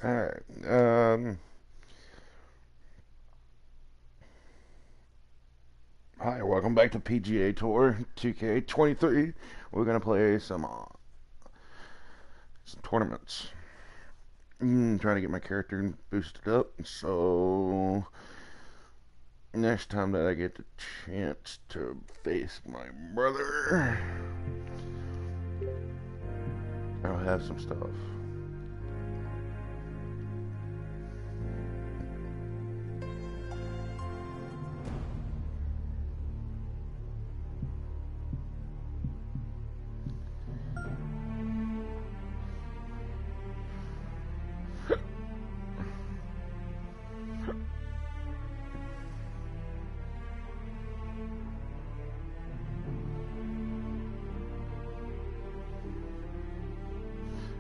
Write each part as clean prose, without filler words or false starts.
Alright, hi, welcome back to PGA Tour 2K23. We're gonna play some tournaments. Trying to get my character boosted up, so next time that I get the chance to face my brother, I'll have some stuff.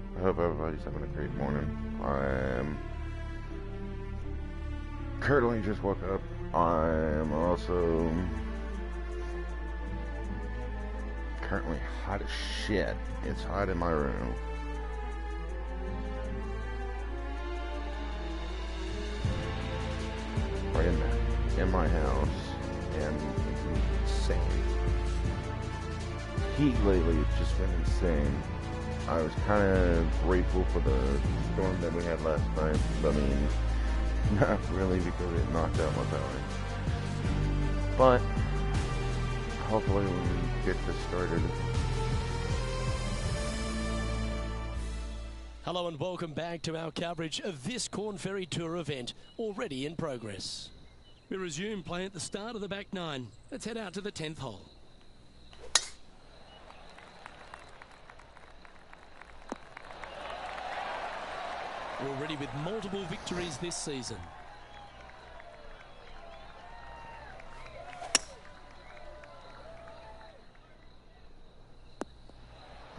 I hope everybody's having a great morning. I'm currently just woke up. I'm also currently hot as shit. It's hot in my room. Or in my house. And it's insane. Heat lately has just been insane. I was kind of grateful for the storm that we had last night. I mean, not really, because it knocked out my power. But hopefully we can get this started. Hello and welcome back to our coverage of this Corn Ferry Tour event, already in progress. We resume play at the start of the back nine. Let's head out to the 10th hole. Already with multiple victories this season.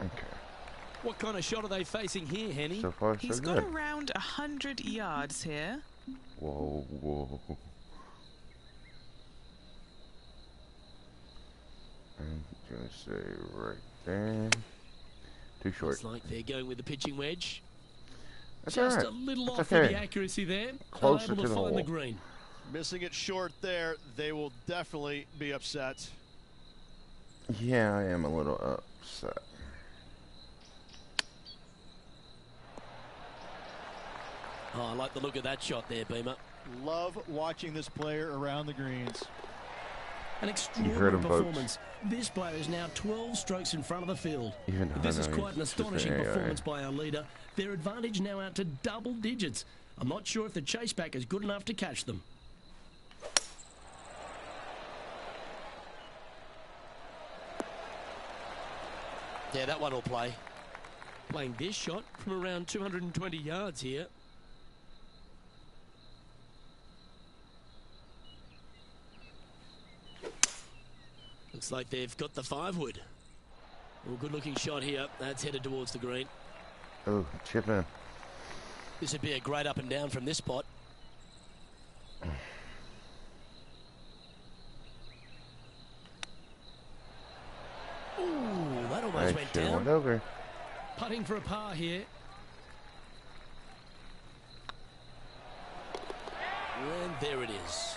Okay. What kind of shot are they facing here, Henny? So far, so He's good. got around 100 yards here. Whoa, whoa. I'm gonna say right there. Too short. Looks like they're going with the pitching wedge. That's Just alright. a little That's off okay. with the accuracy there. Closer Unable to to the find hole. the green. Missing it short there, they will definitely be upset. Yeah, I am a little upset. Oh, I like the look of that shot there, Beamer. Love watching this player around the greens. An heard extraordinary him, folks. performance. This player is now 12 strokes in front of the field. Even This I is know quite an he's just an astonishing AI. performance by our leader. Their advantage now out to double digits. I'm not sure if the chase back is good enough to catch them. Yeah, that one will play. Playing this shot from around 220 yards here. Looks like they've got the 5-wood. Well, good looking shot here. That's headed towards the green. Oh, chip in. This would be a great up and down from this spot. Ooh, that almost went Should've down. went over. Putting for a par here. And there it is.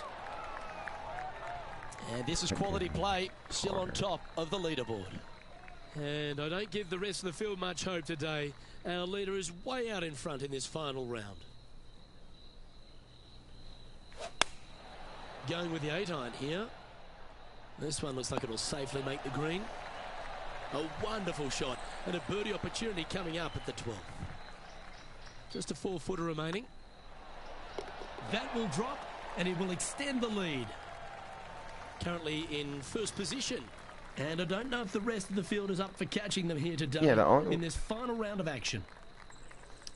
And this is quality play, still on top of the leaderboard. And I don't give the rest of the field much hope today. Our leader is way out in front in this final round. Going with the 8-iron here. This one looks like it'll safely make the green. A wonderful shot and a birdie opportunity coming up at the 12th. Just a 4-footer remaining. That will drop and it will extend the lead. Currently in first position. And I don't know if the rest of the field is up for catching them here today in this final round of action.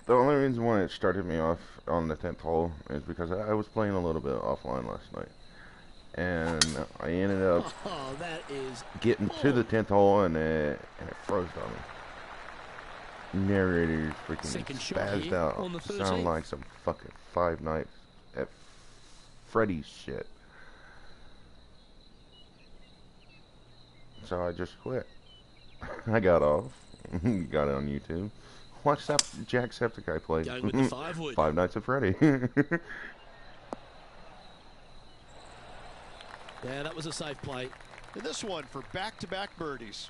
The only reason why it started me off on the 10th hole is because I was playing a little bit offline last night. And I ended up getting to the 10th hole and it froze on me. Narrator freaking spazzed out. On the 13th. Sound like some fucking Five Nights at Freddy's shit. So I just quit. I got off. Got it on YouTube. watch that Jacksepticeye play. Going with the 5-wood. Five Nights at Freddy. Yeah, that was a safe play. And this one for back-to-back birdies.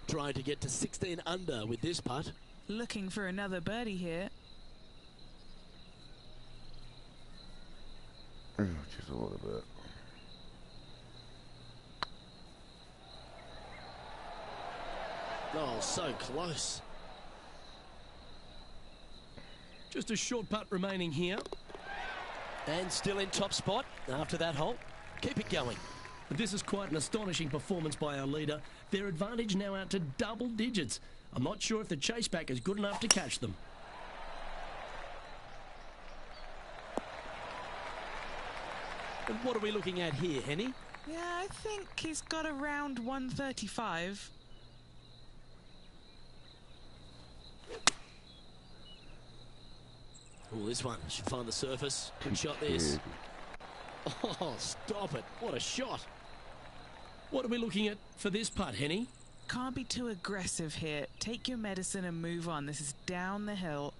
Trying to get to 16 under with this putt. Looking for another birdie here. Just a little bit. Oh, so close. Just a short putt remaining here. And still in top spot after that hole. Keep it going. This is quite an astonishing performance by our leader. Their advantage now out to double digits. I'm not sure if the chase back is good enough to catch them. And what are we looking at here, Henny? Yeah, I think he's got around 135. Oh, this one should find the surface. Good shot, this. Oh, stop it. What a shot. What are we looking at for this putt, Henny? Can't be too aggressive here. Take your medicine and move on. This is down the hill.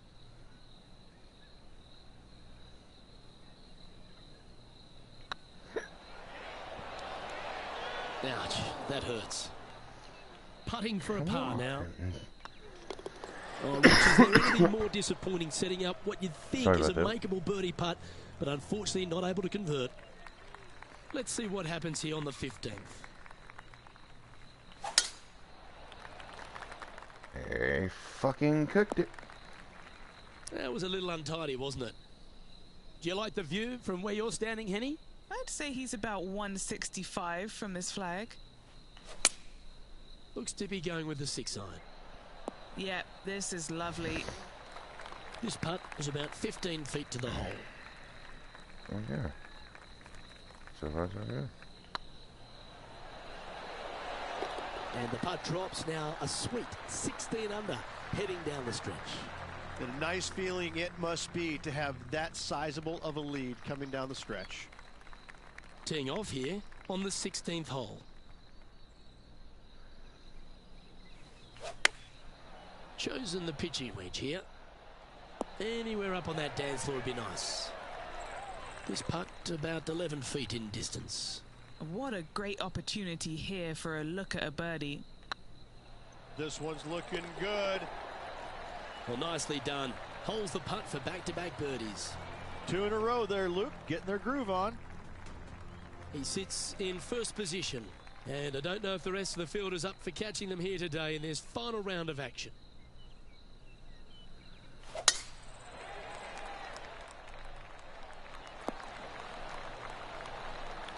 Ouch, that hurts. Putting for a par now. Oh, Rich, is there anything more disappointing setting up what you'd think is a makeable birdie putt, but unfortunately not able to convert? Let's see what happens here on the 15th. He fucking cooked it. That was a little untidy, wasn't it? Do you like the view from where you're standing, Henny? I'd say he's about 165 from this flag. Looks to be going with the 6-iron. Yeah, this is lovely. This putt was about 15 feet to the hole. Oh, yeah. So far, so good. And the putt drops now a sweet 16 under, heading down the stretch. And a nice feeling it must be to have that sizable of a lead coming down the stretch. Teeing off here on the 16th hole. Chosen the pitching wedge here. Anywhere up on that dance floor would be nice. This putt about 11 feet in distance. What a great opportunity here for a look at a birdie. This one's looking good. Well, nicely done. Holds the putt for back-to-back birdies. 2 in a row there, Luke, getting their groove on. He sits in first position, and I don't know if the rest of the field is up for catching them here today in this final round of action.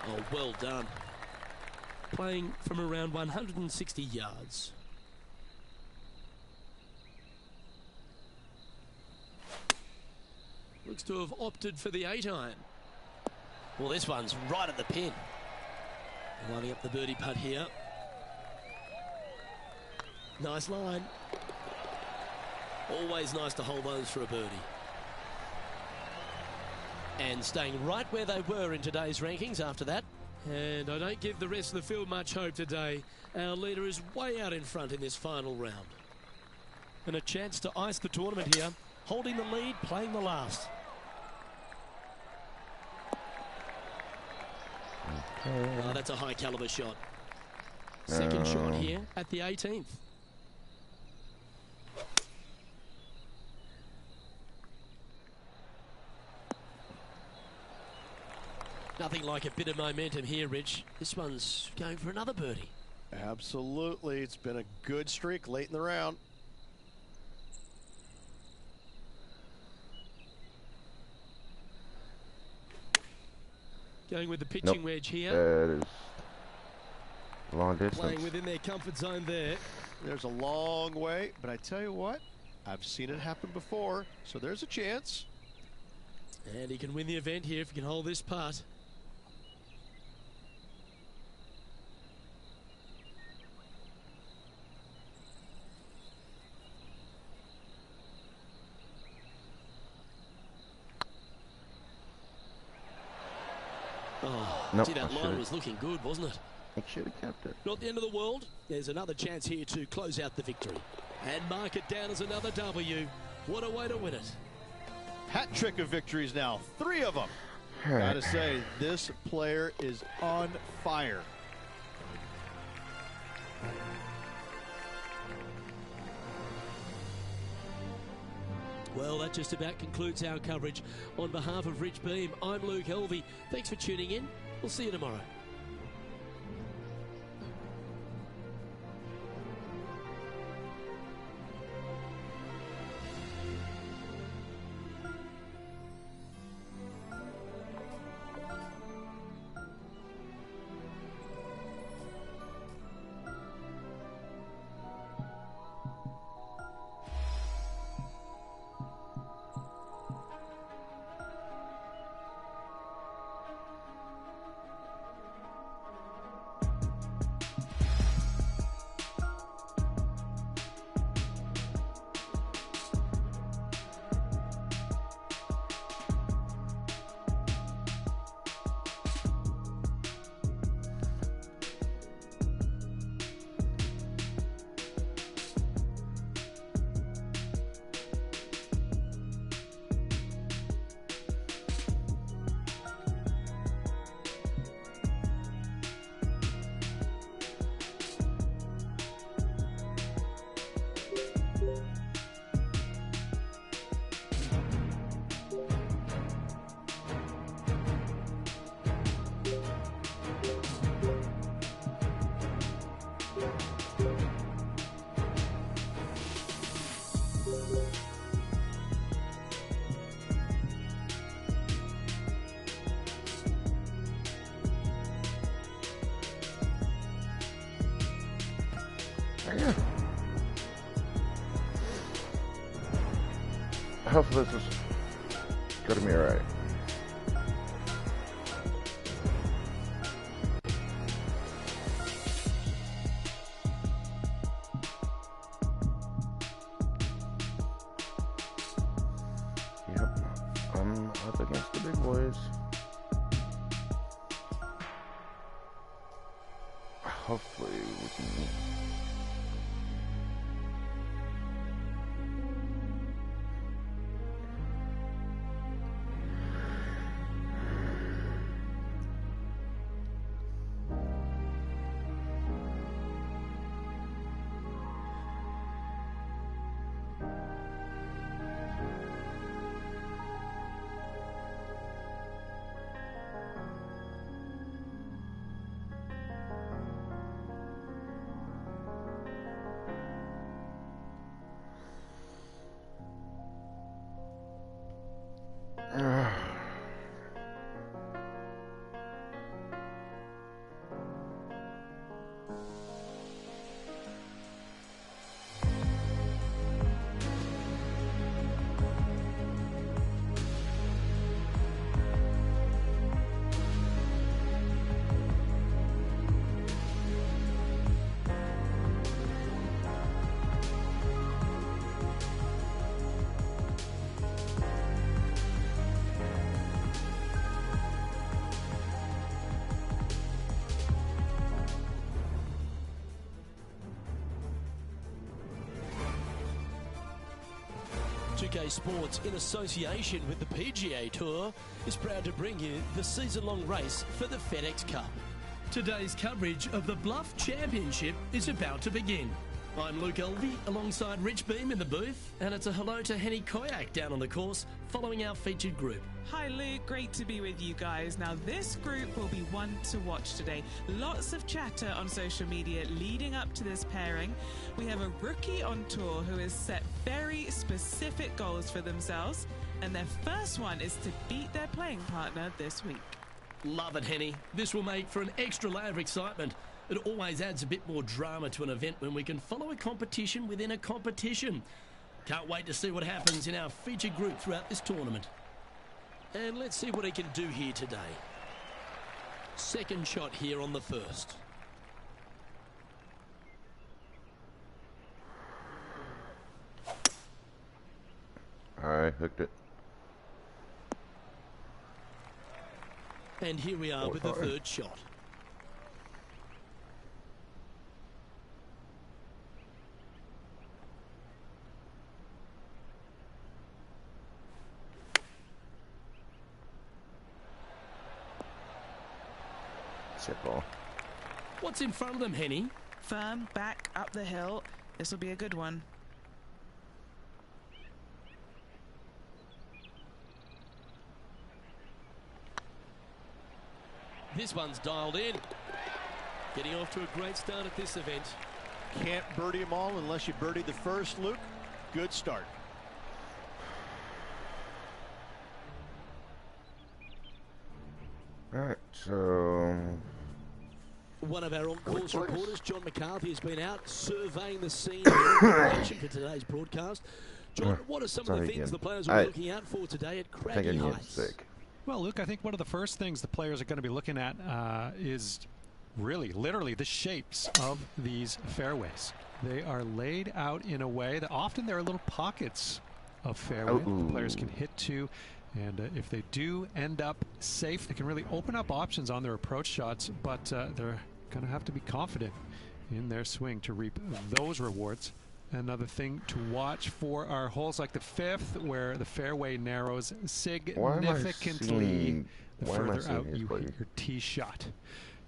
Oh, well done. Playing from around 160 yards. Looks to have opted for the 8-iron. Well, this one's right at the pin. Lining up the birdie putt here. Nice line. Always nice to hold those for a birdie. And staying right where they were in today's rankings after that. And I don't give the rest of the field much hope today. Our leader is way out in front in this final round. And a chance to ice the tournament here. Holding the lead, playing the last. Oh, that's a high caliber shot. Second shot here at the 18th. Nothing like a bit of momentum here, Rich. This one's going for another birdie. Absolutely. It's been a good streak late in the round. Going with the pitching wedge here. That is long distance. Playing within their comfort zone there. There's a long way, but I tell you what, I've seen it happen before, so there's a chance. And he can win the event here if he can hold this putt. Oh, nope, gee, that line was looking good, wasn't it? I should have kept it. Not the end of the world. There's another chance here to close out the victory. And mark it down as another W. What a way to win it. Hat trick of victories now, 3 of them. Gotta say, this player is on fire. Well, that just about concludes our coverage. On behalf of Rich Beam, I'm Luke Helvey. Thanks for tuning in. We'll see you tomorrow. Hopefully this is gonna be alright. Yep, I'm up against the big boys. Hopefully we can... PGA Sports, in association with the PGA Tour, is proud to bring you the season-long race for the FedEx Cup. Today's coverage of the Bluff Championship is about to begin. I'm Luke Elvey, alongside Rich Beam in the booth, and it's a hello to Henny Koyak down on the course, following our featured group. Hi Luke, great to be with you guys. Now this group will be one to watch today. Lots of chatter on social media leading up to this pairing. We have a rookie on tour who has set very specific goals for themselves, and their first one is to beat their playing partner this week. Love it, Henny. This will make for an extra layer of excitement. It always adds a bit more drama to an event when we can follow a competition within a competition. Can't wait to see what happens in our featured group throughout this tournament. And let's see what he can do here today. Second shot here on the first. I hooked it. And here we are with the third shot. Set ball. What's in front of them, Henny? Firm, back, up the hill. This will be a good one. This one's dialed in. Getting off to a great start at this event. Can't birdie them all unless you birdie the first, Luke. Good start. All right, so one of our on-course reporters, John McCarthy, has been out surveying the scene for today's broadcast. John, what are some of the things the players are looking out for today at Craggy Heights? Well, Luke, I think one of the first things the players are going to be looking at is really, literally, the shapes of these fairways. They are laid out in a way that often there are little pockets of fairway the players can hit to. And if they do end up safe, they can really open up options on their approach shots, but they're going to have to be confident in their swing to reap those rewards. Another thing to watch for are holes like the 5th, where the fairway narrows significantly the further out you hit your tee shot.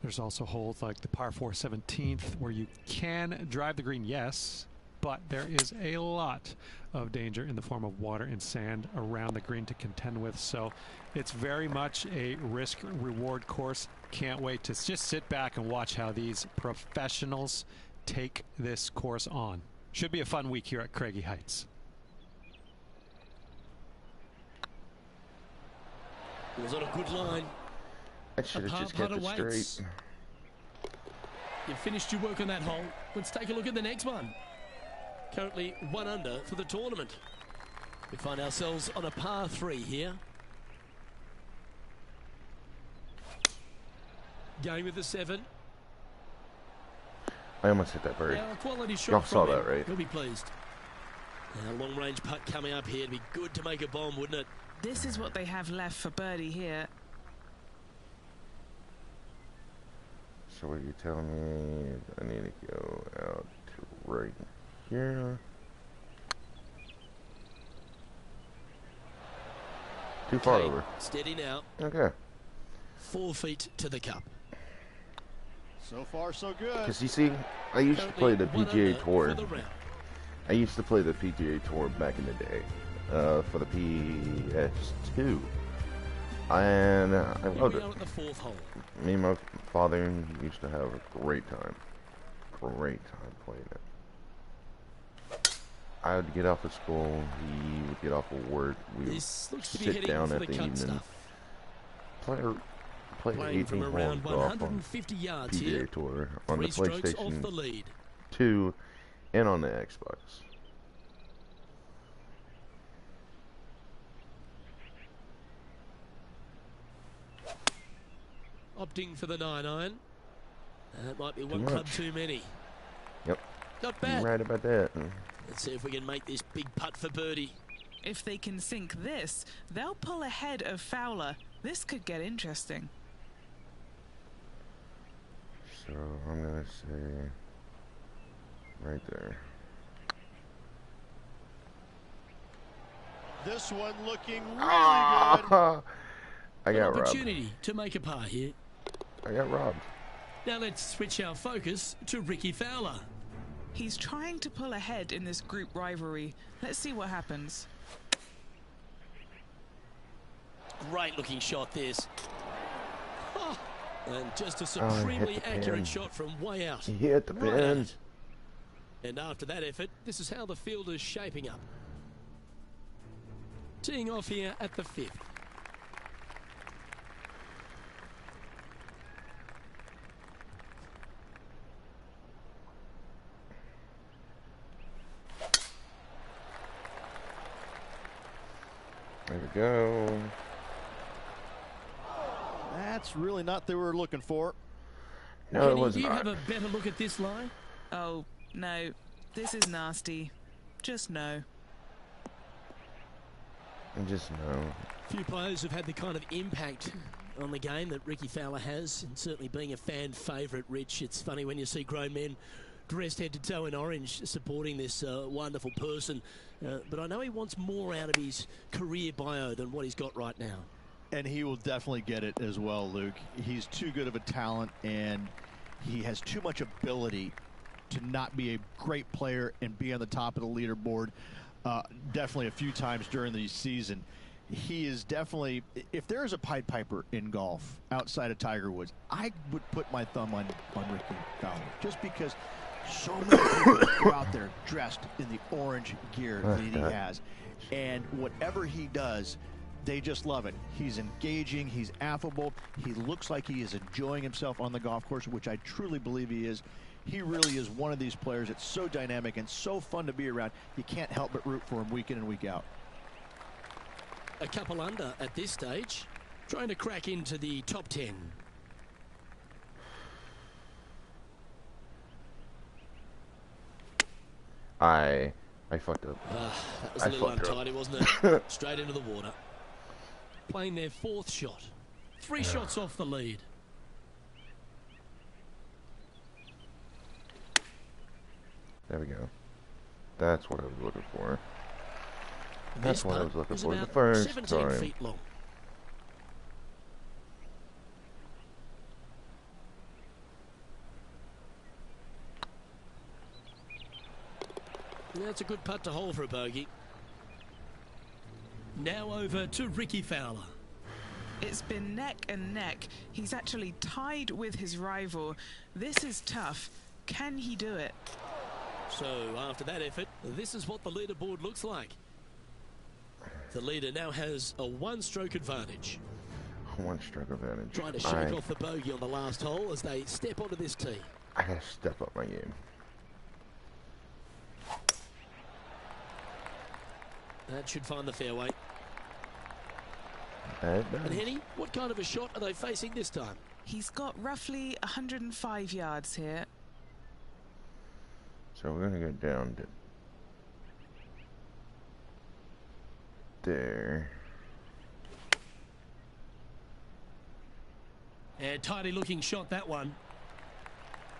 There's also holes like the par 4 17th, where you can drive the green, yes, but there is a lot of danger in the form of water and sand around the green to contend with. So it's very much a risk-reward course. Can't wait to just sit back and watch how these professionals take this course on. Should be a fun week here at Craggy Heights. Was on a good line. I should have just kept it straight. You've finished your work on that hole. Let's take a look at the next one. Currently 1 under for the tournament. We find ourselves on a par 3 here. Going with the 7. I almost hit that bird. Now, a quality shot. Y'all saw that, right? He'll be pleased. Now, long range putt coming up here. It'd be good to make a bomb, wouldn't it? This is what they have left for birdie here. So what are you telling me? I need to go out to right here. Too far over. Steady now. Okay. 4 feet to the cup. So far, so good. Because you see, I used to play the PGA Tour. I used to play the PGA Tour back in the day for the PS2. And I loved it. At the 4th hole. Me and my father used to have a great time. Great time playing it. I would get off of school, he would get off of work, we would sit down at the evening, play 18 holes golf on PGA Tour on the PlayStation 2 and on the Xbox. Opting for the 9-iron. That might be one club too many. Yep. Not bad. You're right about that. Let's see if we can make this big putt for birdie. If they can sink this, they'll pull ahead of Fowler. This could get interesting. So I'm going to say right there. This one looking really good. I got robbed. Opportunity to make a par here. I got robbed. Now let's switch our focus to Ricky Fowler. He's trying to pull ahead in this group rivalry. Let's see what happens. Great looking shot this. Oh, and just a supremely accurate shot from way out. He hit the pin. And after that effort, this is how the field is shaping up. Teeing off here at the 5th. There we go. That's really not what they were looking for. No, it was not. Do you not. have a better look at this line? Oh, no. This is nasty. Just no. Just no. Few players have had the kind of impact on the game that Ricky Fowler has, and certainly being a fan favourite, Rich. It's funny when you see grown men dressed head to toe in orange supporting this wonderful person, but I know he wants more out of his career bio than what he's got right now. And he will definitely get it as well, Luke. He's too good of a talent, and he has too much ability to not be a great player and be on the top of the leaderboard definitely a few times during the season. He is definitely, if there is a Pied Piper in golf outside of Tiger Woods, I would put my thumb on Ricky Fowler, just because so many people are out there dressed in the orange gear that he has. And whatever he does, they just love it. He's engaging, he's affable, he looks like he is enjoying himself on the golf course, which I truly believe he is. He really is one of these players that's so dynamic and so fun to be around. You can't help but root for him week in and week out. A couple under at this stage, trying to crack into the top 10. I fucked up. That was a little untidy, wasn't it? Straight into the water. Playing their fourth shot. 3 shots off the lead. There we go. That's what I was looking for. That's what I was looking for the about first 17 time. feet long. That's a good putt to hole for a bogey. Now over to Ricky Fowler. It's been neck and neck. He's actually tied with his rival. This is tough. Can he do it? So after that effort, this is what the leaderboard looks like. The leader now has a 1-stroke advantage. 1-stroke advantage. Trying to shake off the bogey on the last hole as they step onto this tee. I gotta step up my game. That should find the fairway. And Henny, what kind of a shot are they facing this time? He's got roughly 105 yards here. So we're gonna go down to there. A tidy looking shot, that one.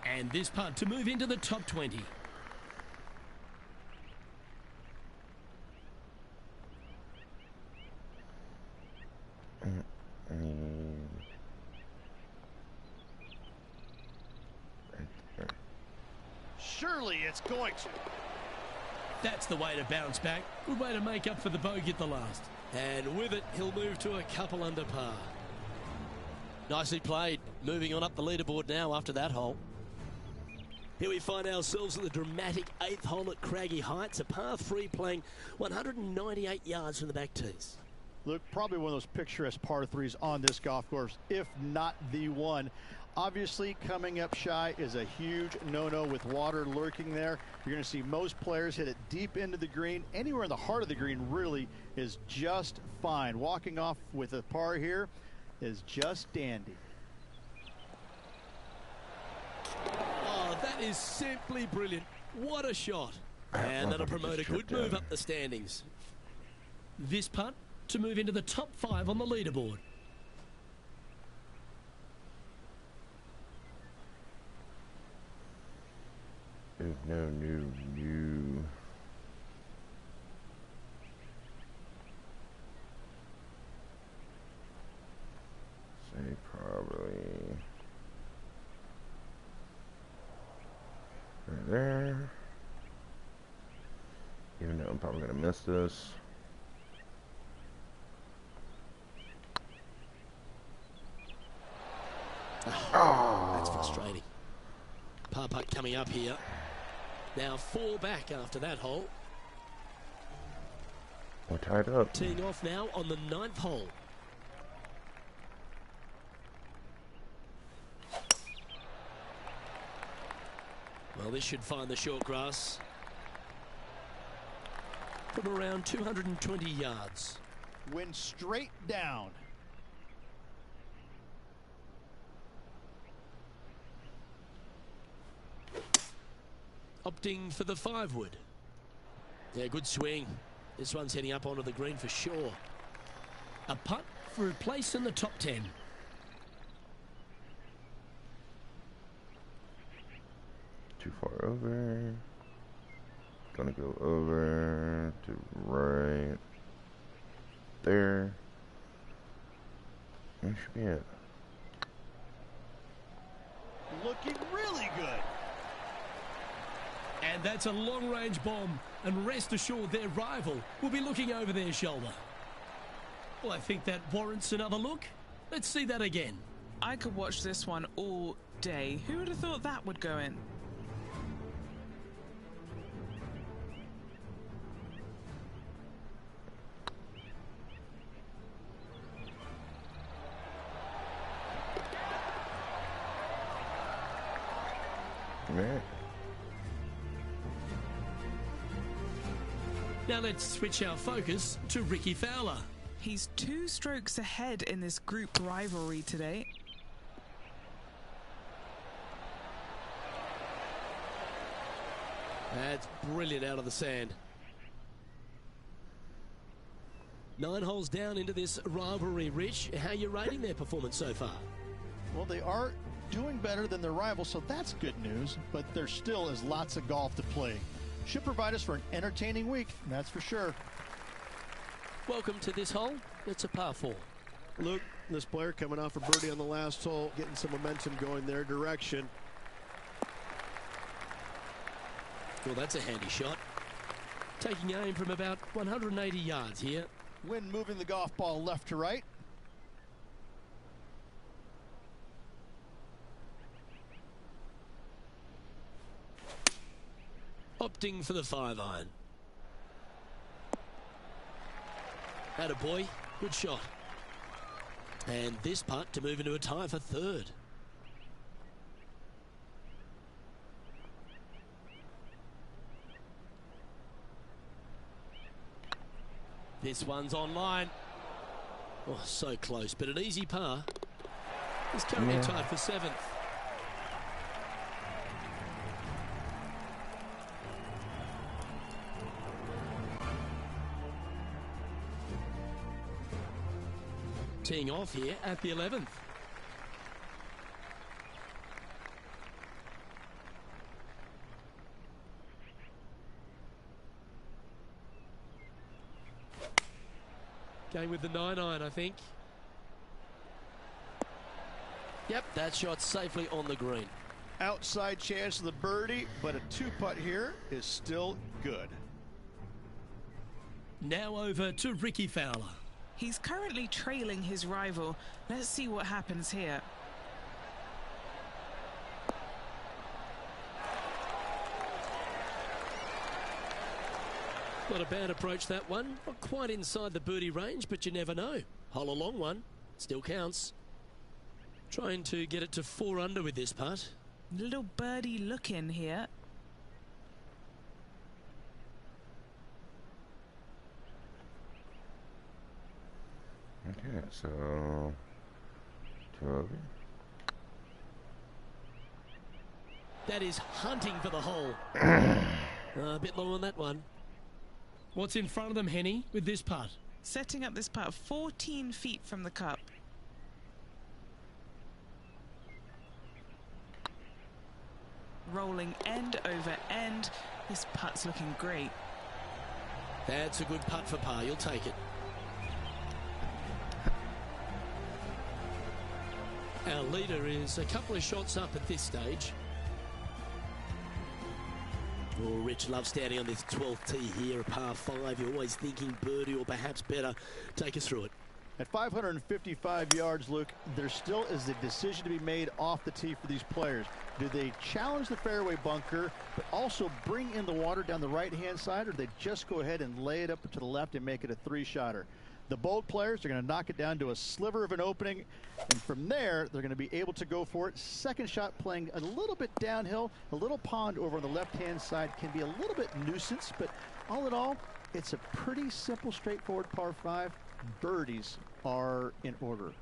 And this putt to move into the top 20. Surely it's going to. That's the way to bounce back. Good way to make up for the bogey at the last. And with it, he'll move to a couple under par. Nicely played. Moving on up the leaderboard now after that hole. Here we find ourselves at the dramatic 8th hole at Craggy Heights, a par 3 playing 198 yards from the back tees. Look, probably one of those picturesque par 3s on this golf course, if not the one. Obviously, coming up shy is a huge no-no with water lurking there. You're going to see most players hit it deep into the green. Anywhere in the heart of the green really is just fine. Walking off with a par here is just dandy. Oh, that is simply brilliant. What a shot. And that'll promote a good move up the standings. This putt to move into the top 5 on the leaderboard. No. Say probably right there. Even though I'm probably gonna miss this. Oh, that's frustrating. Par putt coming up here. Now 4 back after that hole. We're tied up. Teeing off now on the 9th hole. Well, this should find the short grass from around 220 yards. Went straight down. Opting for the 5-wood. Yeah, good swing. This one's heading up onto the green for sure. A putt for a place in the top 10. Too far over. Gonna go over to right there. That should be it. Looking really good. And that's a long-range bomb, and rest assured their rival will be looking over their shoulder. Well, I think that warrants another look. Let's see that again. I could watch this one all day. Who would have thought that would go in? Man. Now let's switch our focus to Ricky Fowler. He's 2 strokes ahead in this group rivalry today. That's brilliant out of the sand. 9 holes down into this rivalry, Rich. How are you rating their performance so far? Well, they are doing better than their rivals, so that's good news, but there still is lots of golf to play. Should provide us for an entertaining week, that's for sure. Welcome to this hole. It's a par 4. Luke, this player coming off a birdie on the last hole, getting some momentum going their direction. Well, that's a handy shot. Taking aim from about 180 yards here. Wind moving the golf ball left to right. Opting for the 5-iron. Attaboy, good shot. And this putt to move into a tie for 3rd. This one's online. Oh, so close, but an easy par. He's currently tied for 7th. Teeing off here at the 11th. Going with the 9-iron, I think. Yep, that shot safely on the green. Outside chance of the birdie, but a 2-putt here is still good. Now over to Ricky Fowler. He's currently trailing his rival. Let's see what happens here. Not a bad approach, that one. Not quite inside the birdie range, but you never know. Hole a long one. Still counts. Trying to get it to 4 under with this putt. Little birdie look in here. Okay, so 2 over. That is hunting for the hole. A bit long on that one. What's in front of them, Henny, with this putt? Setting up this putt 14 feet from the cup. Rolling end over end. This putt's looking great. That's a good putt for par. You'll take it. Our leader is a couple of shots up at this stage. Oh, Rich loves standing on this 12th tee here, a par 5. You're always thinking birdie or perhaps better. Take us through it. At 555 yards, Luke, there still is a decision to be made off the tee for these players. Do they challenge the fairway bunker, but also bring in the water down the right-hand side, or do they just go ahead and lay it up to the left and make it a 3-shotter? The bold players are going to knock it down to a sliver of an opening, and from there, they're going to be able to go for it. Second shot playing a little bit downhill. A little pond over on the left-hand side can be a little bit nuisance, but all in all, it's a pretty simple, straightforward par 5. Birdies are in order.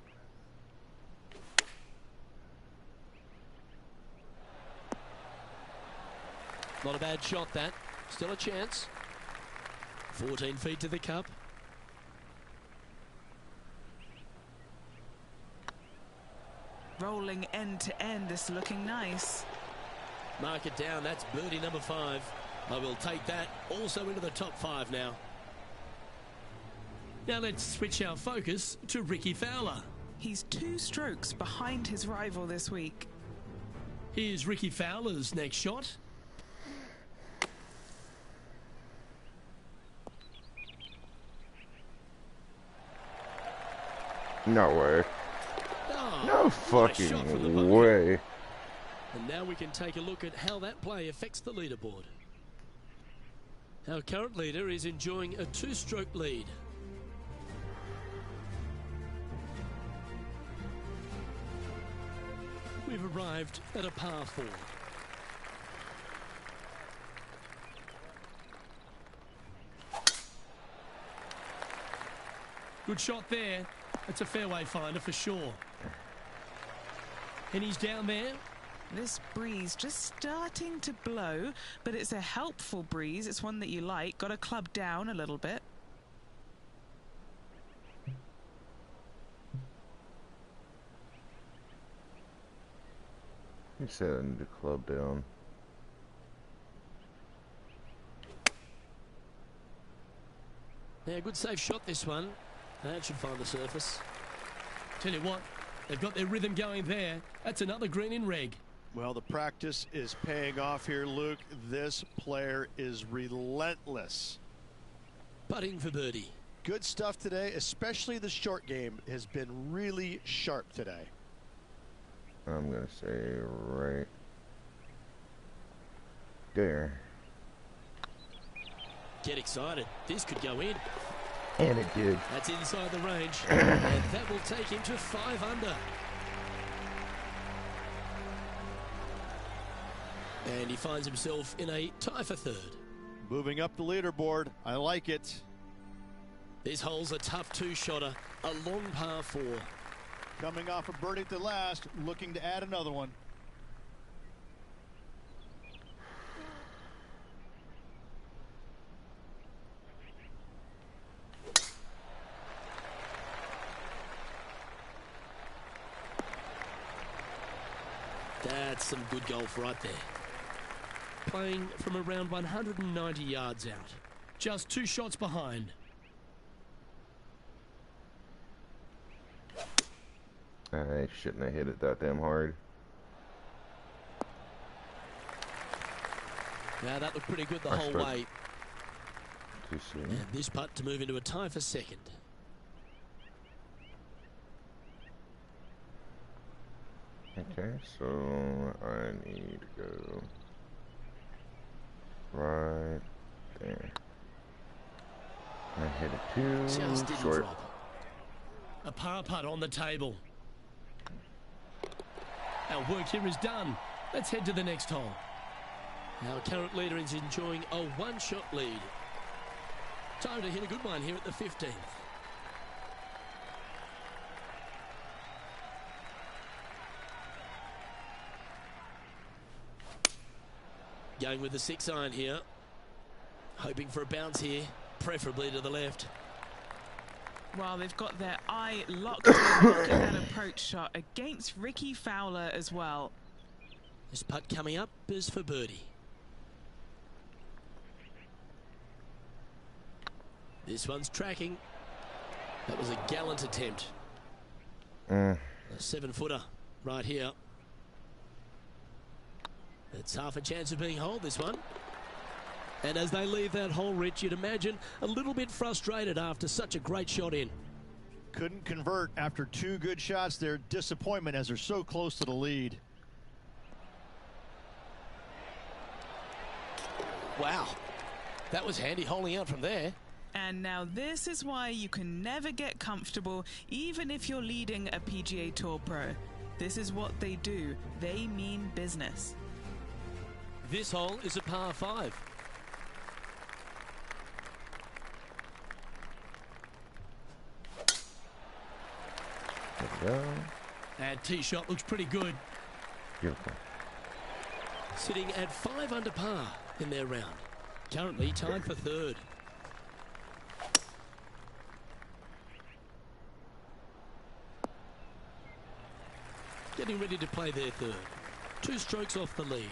Not a bad shot, that. Still a chance. 14 feet to the cup. Rolling end to end, this looking nice. Mark it down. That's birdie number 5. I will take that also into the top 5 now. Now let's switch our focus to Ricky Fowler. He's 2 strokes behind his rival this week. Here's Ricky Fowler's next shot. No way. Oh, No what a shot from the fucking bunker. way. And now we can take a look at how that play affects the leaderboard. Our current leader is enjoying a 2-stroke lead. We've arrived at a par 4. Good shot there. It's a fairway finder for sure. And he's down there. This breeze just starting to blow, but it's a helpful breeze. It's one that you like. Got to club down a little bit. He said I need to club down. Yeah, good safe shot this one. That should find the surface. Tell you what, they've got their rhythm going there. That's another green in reg. Well, the practice is paying off here, Luke. This player is relentless. Putting for birdie. Good stuff today, especially the short game has been really sharp today. I'm gonna say right there. Get excited. This could go in. And it did. That's inside the range. And that will take him to 5 under. And he finds himself in a tie for 3rd. Moving up the leaderboard. I like it. This hole's a tough 2-shotter. A long par 4. Coming off a birdie at the last, looking to add another one. That's some good golf right there. Playing from around 190 yards out. Just 2 shots behind. I shouldn't have hit it that damn hard. Now that looked pretty good the I whole struck way. Too soon. And this putt to move into a tie for 2nd. Okay, so I need to go right there. I hit it too Just didn't short. drop. A par putt on the table. Our work here is done. Let's head to the next hole. Our current leader is enjoying a 1-shot lead. Time to hit a good one here at the 15th. Going with the 6-iron here. Hoping for a bounce here, preferably to the left. Well, they've got their eye locked in looking at that approach shot against Ricky Fowler as well. This putt coming up is for birdie. This one's tracking. That was a gallant attempt. A 7-footer right here. It's half a chance of being holed, this one. And as they leave that hole, Rich, you'd imagine a little bit frustrated after such a great shot in. Couldn't convert after 2 good shots there. Disappointment as they're so close to the lead. Wow. That was handy holding out from there. And now this is why you can never get comfortable, even if you're leading a PGA Tour pro. This is what they do. They mean business. This hole is a par 5. There we go. And tee shot looks pretty good. Beautiful. Sitting at 5 under par in their round. Currently tied for 3rd. Getting ready to play their 3rd. 2 strokes off the lead.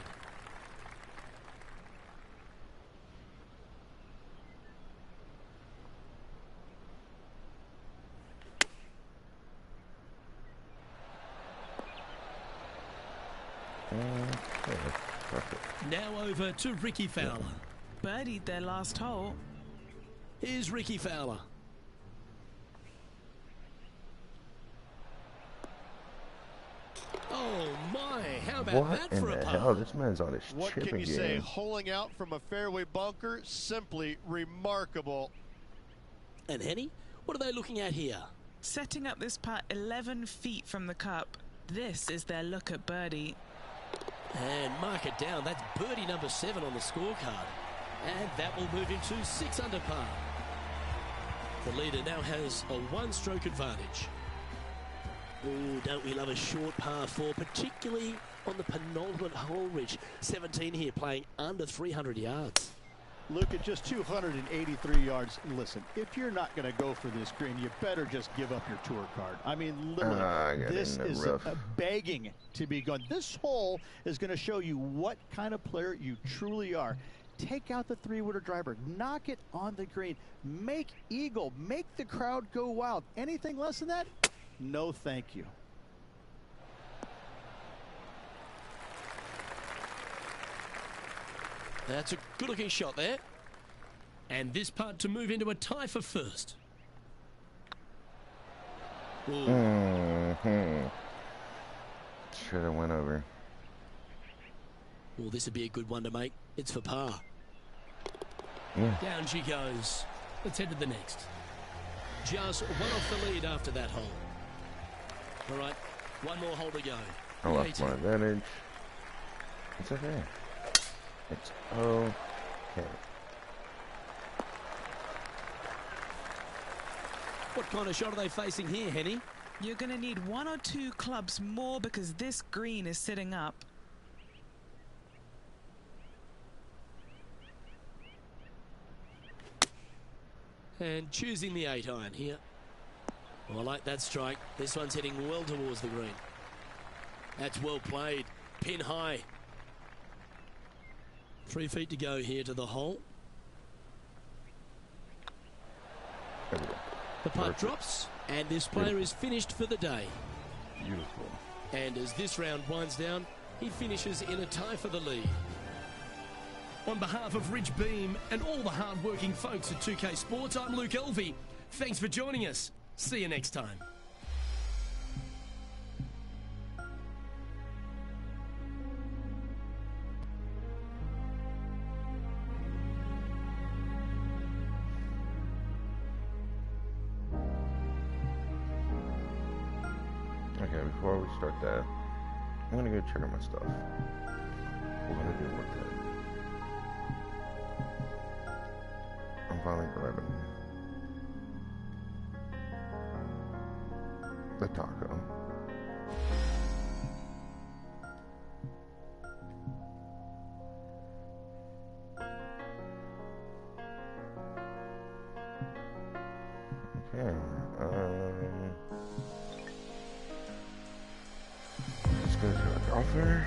Now over to Ricky Fowler. Birdied their last hole. Here's Ricky Fowler. Oh my, how about What that in for a the par? hell? This man's on his What chipping can you game. say? Holing out from a fairway bunker, simply remarkable. And Henny, what are they looking at here? Setting up this putt 11 feet from the cup. This is their look at birdie. And mark it down. That's birdie number 7 on the scorecard. And that will move him to 6 under par. The leader now has a 1-stroke advantage. Ooh, don't we love a short par 4, particularly on the penultimate hole, Rich. 17 here, playing under 300 yards. Luke, at just 283 yards, listen, if you're not going to go for this green, you better just give up your tour card. I mean, literally, this is begging to be gone. This hole is going to show you what kind of player you truly are. Take out the 3-wooder driver, knock it on the green, make eagle, make the crowd go wild. Anything less than that? No, thank you. That's a good-looking shot there. And this putt to move into a tie for first. Mm-hmm. Should have went over. Well, this would be a good one to make. It's for par. Yeah. Down she goes. Let's head to the next. Just one off the lead after that hole. All right, one more hole to go. I lost my advantage. It's okay. It's okay. What kind of shot are they facing here, Henny? You're going to need 1 or 2 clubs more because this green is sitting up. And choosing the 8-iron here. Oh, I like that strike. This one's heading well towards the green. That's well played. Pin high. 3 feet to go here to the hole. The putt drops, and this player is finished for the day. Beautiful. And as this round winds down, he finishes in a tie for the lead. On behalf of Rich Beam and all the hard-working folks at 2K Sports, I'm Luke Elvey. Thanks for joining us. See you next time. Okay, before we start that, I'm gonna go check out my stuff. We're gonna do with it. I'm finally grabbing the taco. Okay, let's go to a golfer.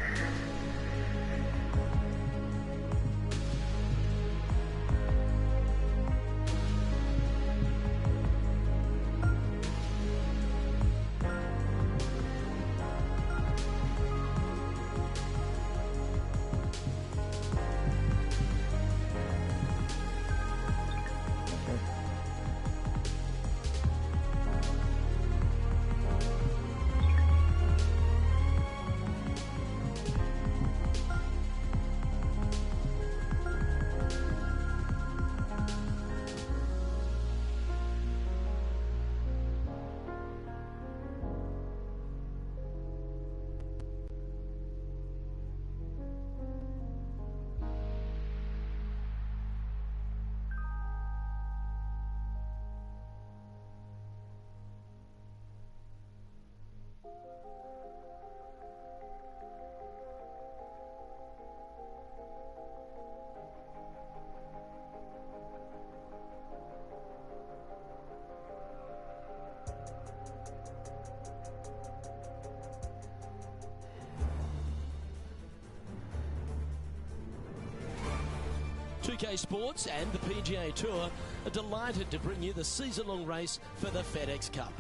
Sports and the PGA Tour are delighted to bring you the season-long race for the FedEx Cup.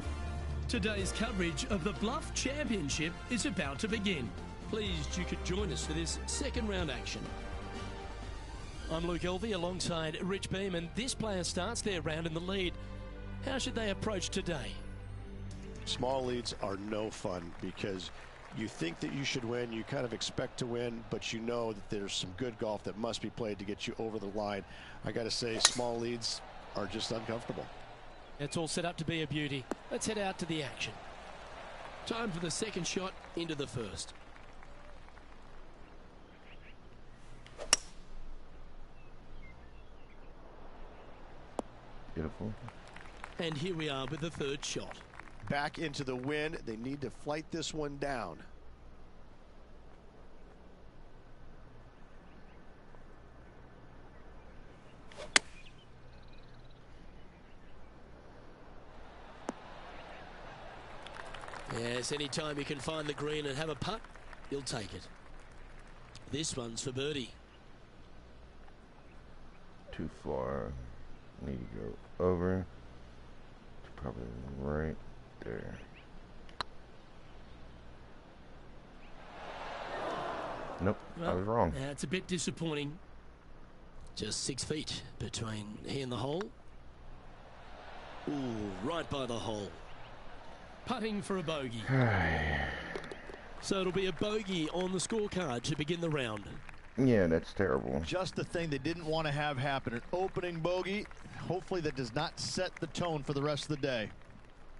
Today's coverage of the Bluff Championship is about to begin. Pleased you could join us for this second round action. I'm Luke Elvey alongside Rich Beam, and this player starts their round in the lead. How should they approach today? Small leads are no fun because you think that you should win, you kind of expect to win, but you know that there's some good golf that must be played to get you over the line. I got to say, small leads are just uncomfortable. It's all set up to be a beauty. Let's head out to the action. Time for the second shot into the first. Beautiful. And here we are with the third shot. Back into the wind. They need to flight this one down. Yes, anytime you can find the green and have a putt, you'll take it. This one's for birdie. Too far. Need to go over. Probably right there. Nope, Well, I was wrong. It's a bit disappointing. Just 6 feet between he and the hole. Ooh, right by the hole. Putting for a bogey. So it'll be a bogey on the scorecard to begin the round. Yeah, that's terrible. Just the thing they didn't want to have happen. An opening bogey. Hopefully that does not set the tone for the rest of the day.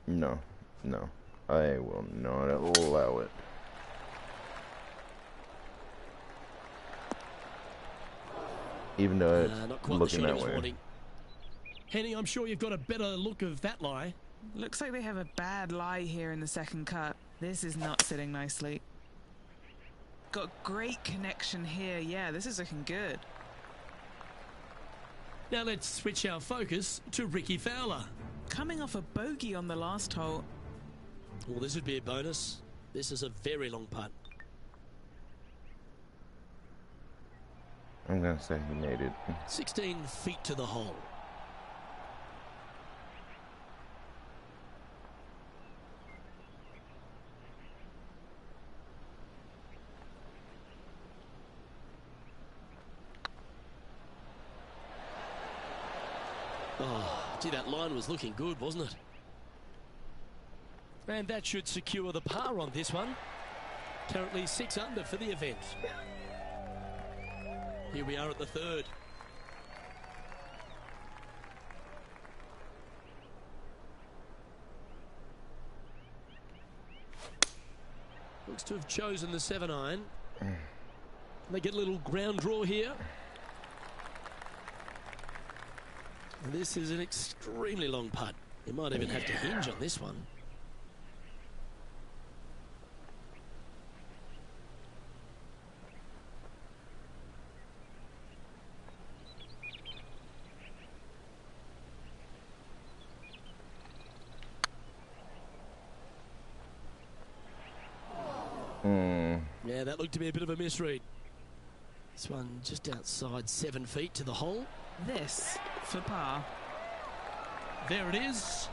No, no. I will not allow it. Even though it's not quite looking the shot that he was way. wanting. Henny, I'm sure you've got a better look of that lie. Looks like they have a bad lie here in the second cut. This is not sitting nicely. Got great connection here. Yeah, this is looking good. Now let's switch our focus to Ricky Fowler. Coming off a bogey on the last hole. Well, this would be a bonus. This is a very long putt. I'm gonna say he made it. 16 feet to the hole. Oh, gee, that line was looking good, wasn't it? And that should secure the par on this one. Currently 6 under for the event. Here we are at the third. Looks to have chosen the 7-iron. They get a little ground draw here. This is an extremely long putt. You might even have to hinge on this one. Yeah, that looked to be a bit of a misread. This one just outside 7 feet to the hole. This for par. There it is.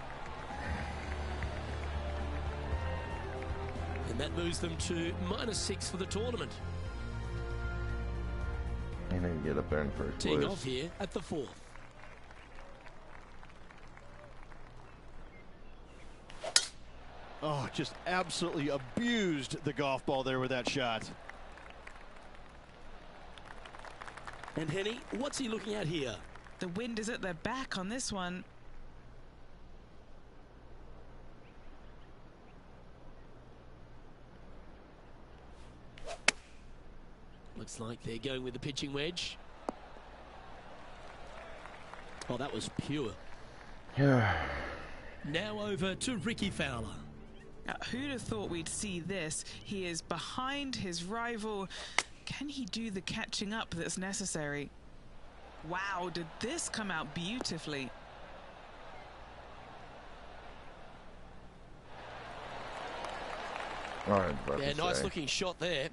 And that moves them to -6 for the tournament. He didn't get up there in first Teeing place. off here at the 4th. Oh, just absolutely abused the golf ball there with that shot. And Henny, what's he looking at here? The wind is at their back on this one. Looks like they're going with the pitching wedge. Oh, that was pure. Yeah. Now over to Ricky Fowler. Who'd have thought we'd see this? He is behind his rival. Can he do the catching up that's necessary? Wow, did this come out beautifully? Yeah, nice looking shot there.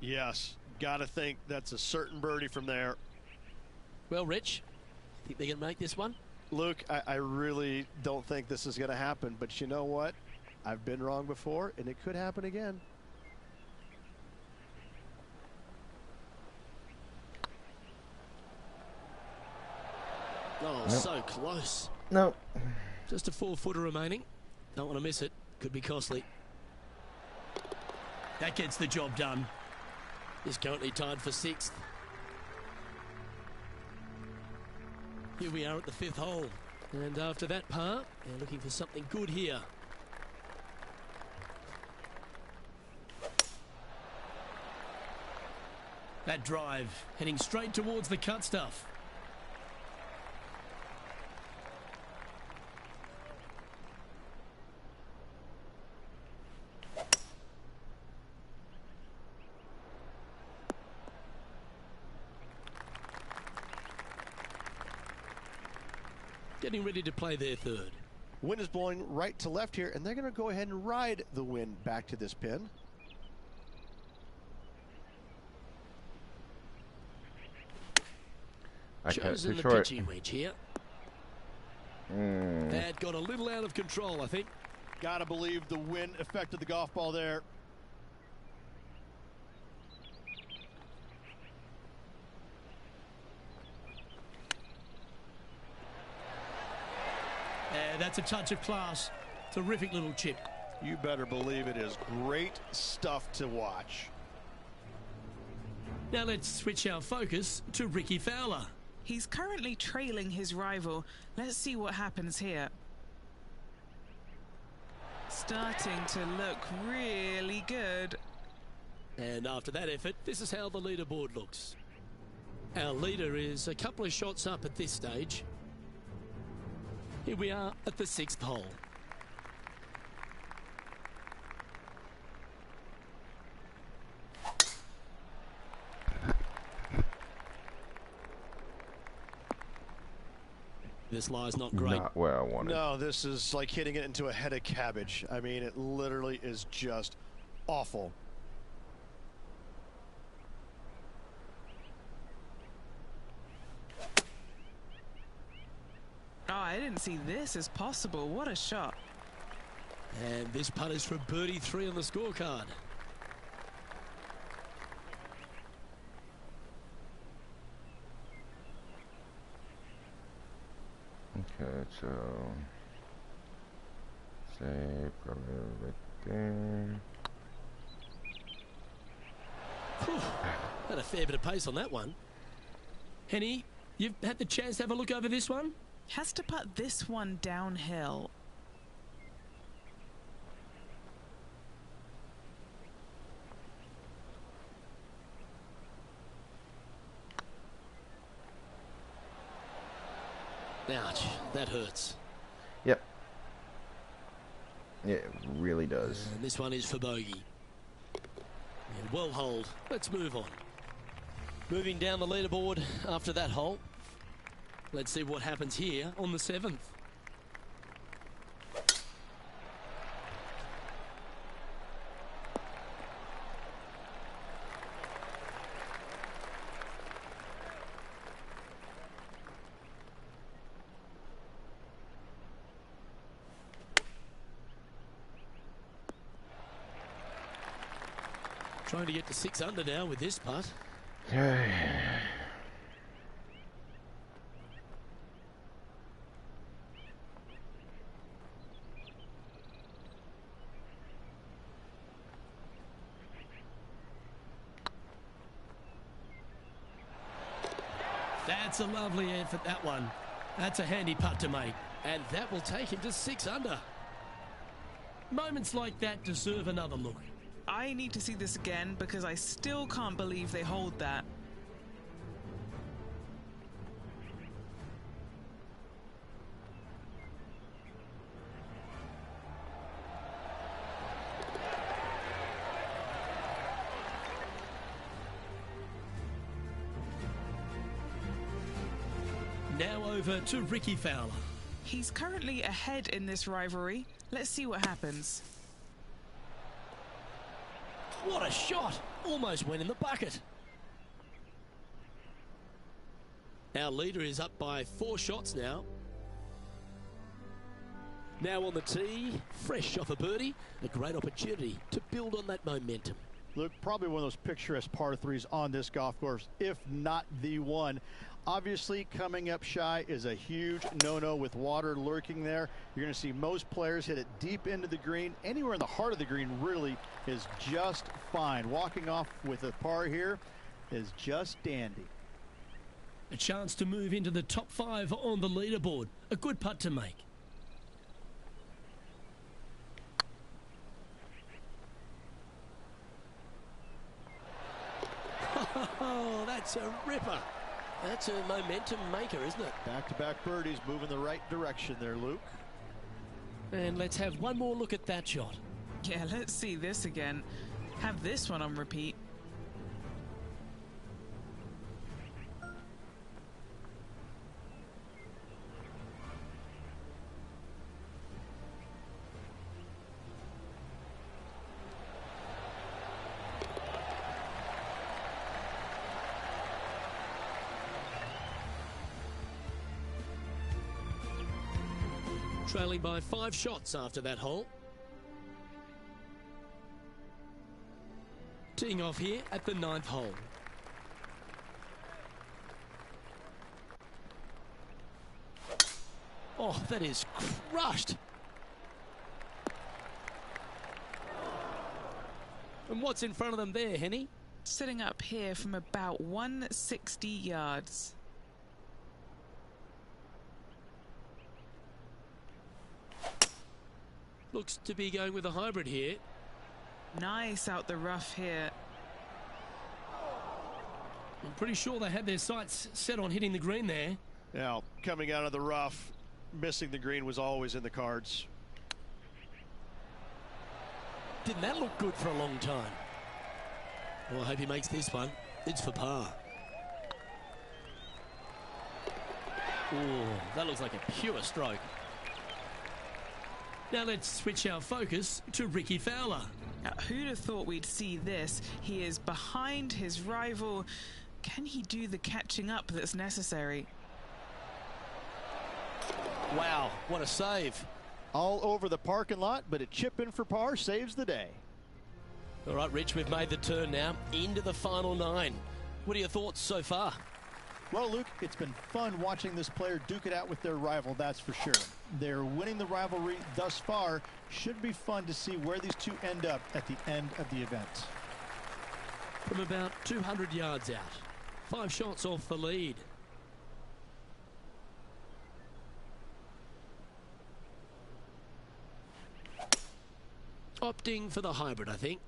Yes, got to think that's a certain birdie from there. Well, Rich, think they're going to make this one? Luke, I really don't think this is going to happen, but you know what? I've been wrong before, and it could happen again. Oh, Nope. so close. No. Just a 4-footer remaining. Don't want to miss it. Could be costly. That gets the job done. Is currently tied for 6th. Here we are at the 5th hole. And after that par, they're looking for something good here. That drive heading straight towards the cut stuff. Getting ready to play their 3rd. Wind is blowing right to left here, and they're going to go ahead and ride the wind back to this pin. Chosen the pitching wedge here. That got a little out of control, I think. Gotta believe the wind affected the golf ball there. That's a touch of class. Terrific little chip. You better believe it is great stuff to watch. Now let's switch our focus to Ricky Fowler. He's currently trailing his rival. Let's see what happens here. Starting to look really good. And after that effort, this is how the leaderboard looks. Our leader is a couple of shots up at this stage. Here we are at the 6th hole. This lie's not great. Not where I wanted. No, this is like hitting it into a head of cabbage. I mean, it literally is just awful. Oh, I didn't see this as possible. What a shot. And this putt is for birdie 3 on the scorecard. Okay, so say probably right there. Whew, had a fair bit of pace on that one. Henny, you've had the chance to have a look over this one? Has to putt this one downhill. Ouch, that hurts. Yep. Yeah, it really does. And this one is for bogey. And well holed. Let's move on. Moving down the leaderboard after that hole. Let's see what happens here on the 7th. Trying to get to 6 under now with this putt. Okay. That's a lovely effort, that one. That's a handy putt to make. And that will take him to 6 under. Moments like that deserve another look. I need to see this again because I still can't believe they hold that. Now over to Ricky Fowler. He's currently ahead in this rivalry. Let's see what happens. What a shot! Almost went in the bucket. Our leader is up by 4 shots now. Now on the tee, fresh off a birdie, a great opportunity to build on that momentum. Look, probably one of those picturesque par 3s on this golf course, if not the one. Obviously, coming up shy is a huge no-no with water lurking there. You're going to see most players hit it deep into the green. Anywhere in the heart of the green really is just fine. Walking off with a par here is just dandy. A chance to move into the top 5 on the leaderboard. A good putt to make. Oh, that's a ripper. That's a momentum maker, isn't it? Back-to-back birdies moving the right direction there, Luke. And let's have one more look at that shot. Yeah, let's see this again. Have this one on repeat. Trailing by 5 shots after that hole. Teeing off here at the 9th hole. Oh, that is crushed. And what's in front of them there, Henny? Sitting up here from about 160 yards. Looks to be going with a hybrid here. Nice out the rough here. I'm pretty sure they had their sights set on hitting the green there. Now, coming out of the rough, missing the green was always in the cards. Didn't that look good for a long time? Well, I hope he makes this one. It's for par. Oh, that looks like a pure stroke. Now let's switch our focus to Ricky Fowler. Now, who'd have thought we'd see this? He is behind his rival. Can he do the catching up that's necessary? Wow, what a save. All over the parking lot, but a chip in for par saves the day. All right, Rich, we've made the turn now into the final 9. What are your thoughts so far? Well, Luke, it's been fun watching this player duke it out with their rival, that's for sure. They're winning the rivalry thus far. Should be fun to see where these two end up at the end of the event. From about 200 yards out. 5 shots off the lead. Opting for the hybrid, I think.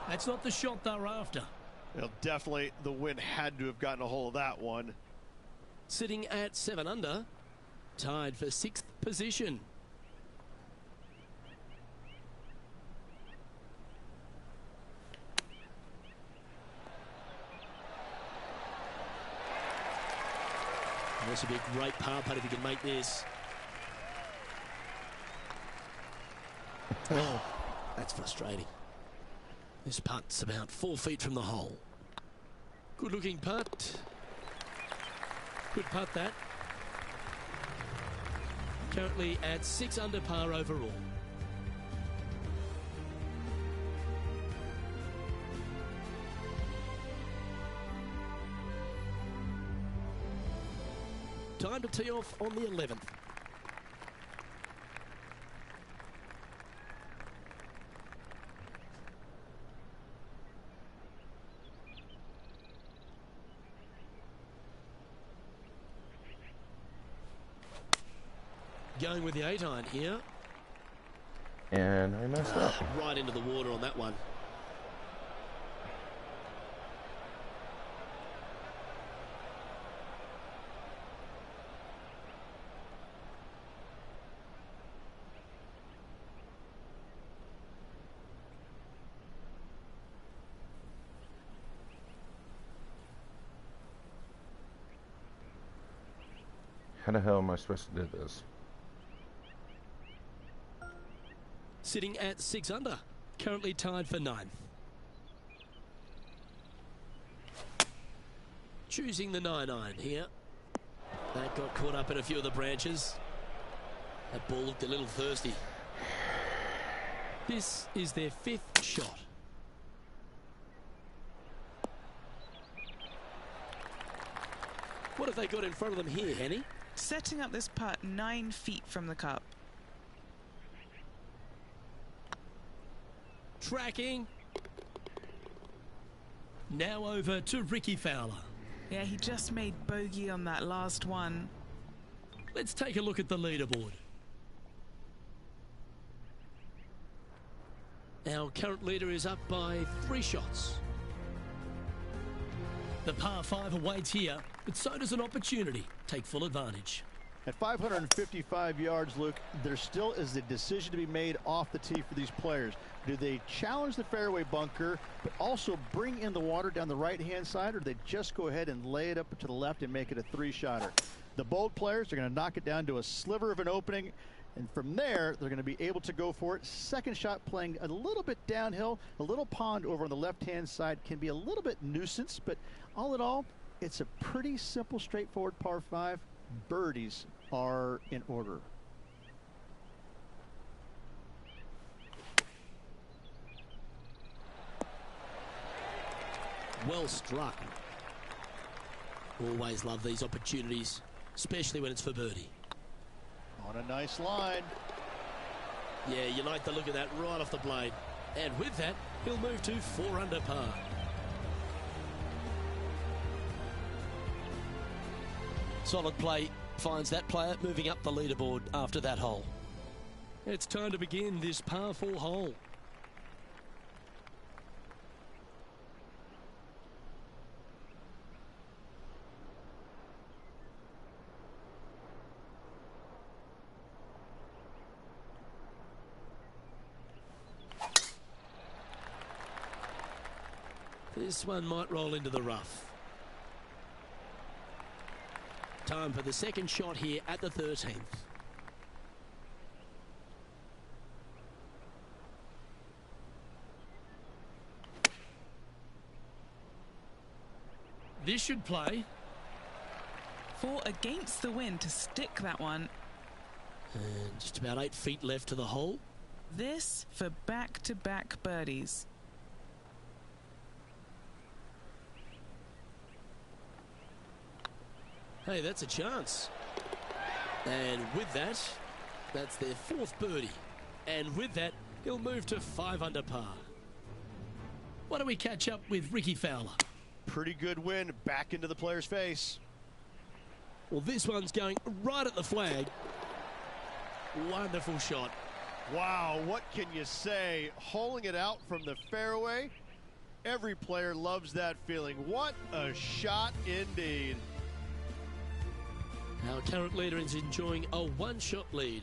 That's not the shot they're after. Well, definitely the wind had to have gotten a hold of that one. Sitting at 7 under, tied for 6th position. This would be a great par putt if he can make this. Oh, that's frustrating. This putt's about 4 feet from the hole. Good looking putt. Good putt that. Currently at 6 under par overall. Time to tee off on the 11th. Going with the 8-iron here. And I messed up. Right into the water on that one. How the hell am I supposed to do this? Sitting at 6 under, currently tied for 9th. Choosing the 9-iron here. That got caught up in a few of the branches. That ball looked a little thirsty. This is their 5th shot. What have they got in front of them here, Henny? Setting up this putt 9 feet from the cup. Tracking. Now over to Ricky Fowler. Yeah, he just made bogey on that last one. Let's take a look at the leaderboard. Our current leader is up by 3 shots. The par 5 awaits here, but so does an opportunity. Take full advantage. At 555 yards, Luke, there still is a decision to be made off the tee for these players. Do they challenge the fairway bunker, but also bring in the water down the right-hand side, or do they just go ahead and lay it up to the left and make it a 3-shotter? The bold players are going to knock it down to a sliver of an opening, and from there, they're going to be able to go for it. Second shot playing a little bit downhill. A little pond over on the left-hand side can be a little bit nuisance, but all in all, it's a pretty simple, straightforward par 5. Birdies are in order. Well struck. Always love these opportunities, especially when it's for birdie. On a nice line. Yeah, you like the look of that right off the blade. And with that, he'll move to 4 under par. Solid play finds that player moving up the leaderboard after that hole. It's time to begin this par 4 hole. This one might roll into the rough. Time for the second shot here at the 13th. This should play. 4 against the wind to stick that one. And just about 8 feet left to the hole. This for back-to-back birdies. Hey, that's a chance. And with that, that's their 4th birdie. And with that, he'll move to 5 under par. Why don't we catch up with Ricky Fowler? Pretty good win back into the player's face. Well, this one's going right at the flag. Wonderful shot. Wow, what can you say? Holing it out from the fairway. Every player loves that feeling. What a shot indeed. Our current leader is enjoying a 1-shot lead.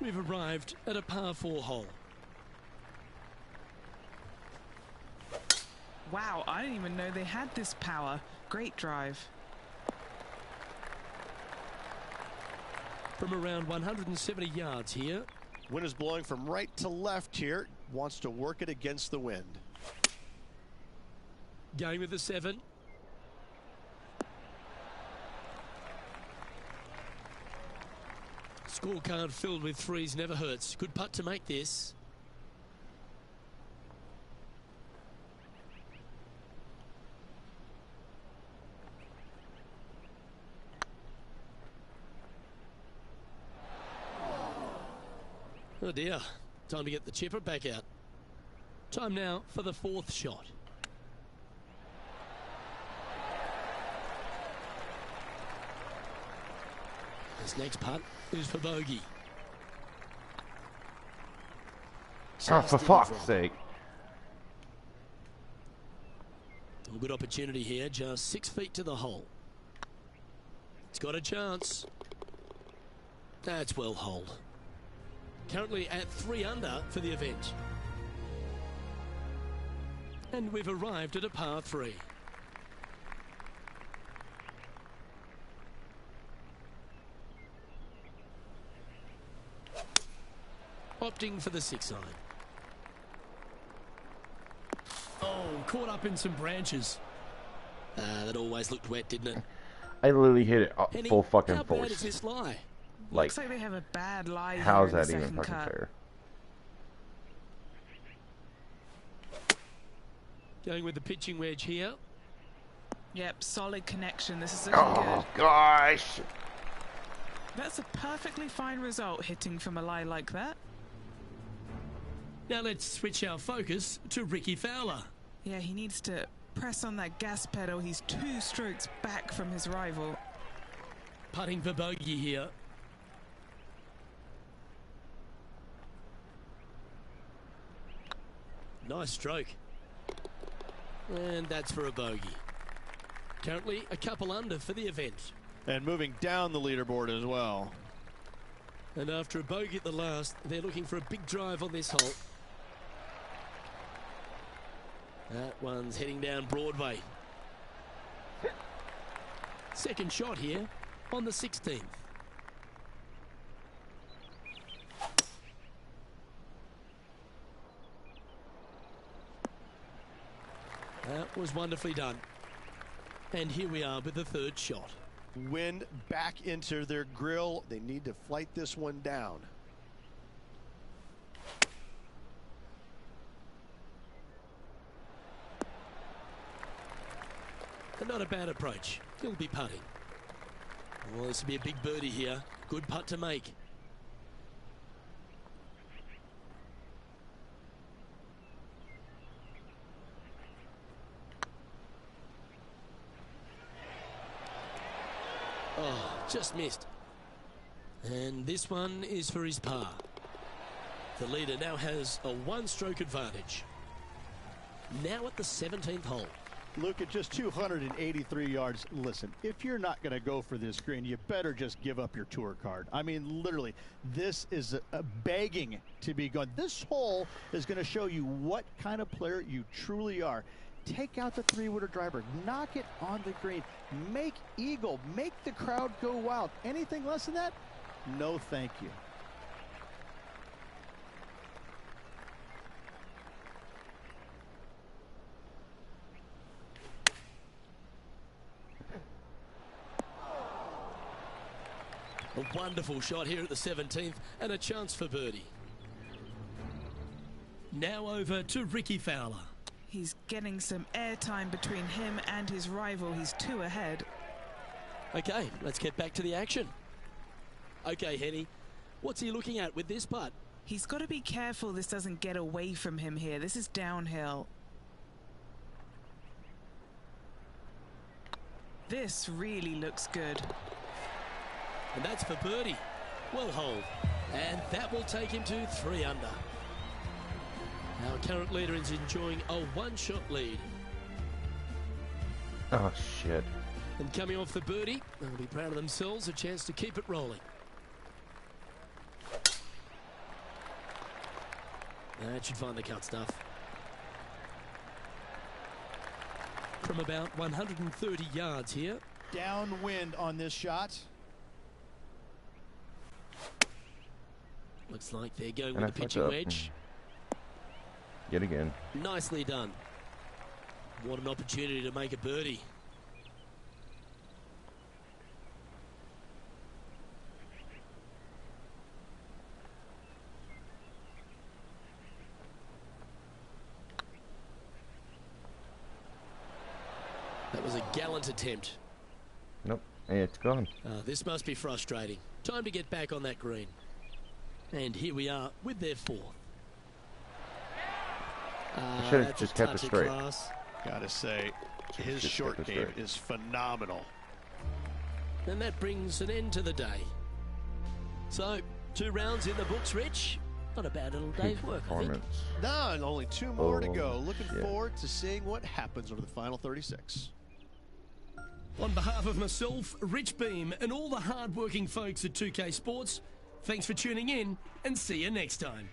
We've arrived at a par 4 hole. Wow, I didn't even know they had this power. Great drive. From around 170 yards here. Wind is blowing from right to left here. Wants to work it against the wind. Going with the 7. Scorecard filled with 3s never hurts. Good putt to make this. Oh dear, time to get the chipper back out. Time now for the 4th shot. This next putt is for bogey. Oh, for fuck's sake. A good opportunity here, just 6 feet to the hole. It's got a chance. That's well holed. Currently at 3 under for the event. And we've arrived at a par 3. Opting for the 6 iron. Oh, caught up in some branches. That always looked wet, didn't it? I literally hit it up Henny, full fucking how bad force. does this lie? Like, Looks like they have a bad lie how's here in that the even second fucking cut. fair? Going with the pitching wedge here. Yep, solid connection. This is looking Oh, good. gosh. That's a perfectly fine result, hitting from a lie like that. Now let's switch our focus to Ricky Fowler. Yeah, he needs to press on that gas pedal. He's 2 strokes back from his rival. Putting for bogey here. Nice stroke. And that's for a bogey. Currently a couple under for the event. And moving down the leaderboard as well. And after a bogey at the last, they're looking for a big drive on this hole. That one's heading down Broadway. Second shot here on the 16th. That was wonderfully done. And here we are with the third shot. Wind back into their grill. They need to flight this one down. And not a bad approach. He'll be putting. Well, this will be a big birdie here. Good putt to make. Oh, just missed. And this one is for his par. The leader now has a 1-stroke advantage. Now at the 17th hole. Luke, at just 283 yards, listen, if you're not going to go for this green, you better just give up your tour card. I mean, literally, this is a begging to be gone. This hole is going to show you what kind of player you truly are. Take out the 3-wooder driver, knock it on the green, make eagle, make the crowd go wild. Anything less than that? No, thank you. A wonderful shot here at the 17th and a chance for birdie. Now over to Ricky Fowler. He's getting some airtime between him and his rival. He's 2 ahead. Okay, let's get back to the action. Okay, Henny, what's he looking at with this putt? He's got to be careful this doesn't get away from him here. This is downhill. This really looks good. And that's for birdie. Well holed. And that will take him to 3 under. Our current leader is enjoying a 1-shot lead. Oh, shit. And coming off the birdie, they'll be proud of themselves, a chance to keep it rolling. That should find the cut stuff. From about 130 yards here. Downwind on this shot. Looks like they're going And with the I fucked pitching up. wedge. Yet again. Nicely done. What an opportunity to make a birdie. That was a gallant attempt. Nope. And it's gone. This must be frustrating. Time to get back on that green. And here we are with their 4th. Should have That's just a kept it touch of straight. class. Gotta say, his Just short kept it game straight. is phenomenal. And that brings an end to the day. So, 2 rounds in the books, Rich. Not a bad little day's work, I think. Performance. No, and only 2 more to Oh, go. Looking shit. forward to seeing what happens over the final 36. On behalf of myself, Rich Beam, and all the hard-working folks at 2K Sports, thanks for tuning in, and see you next time.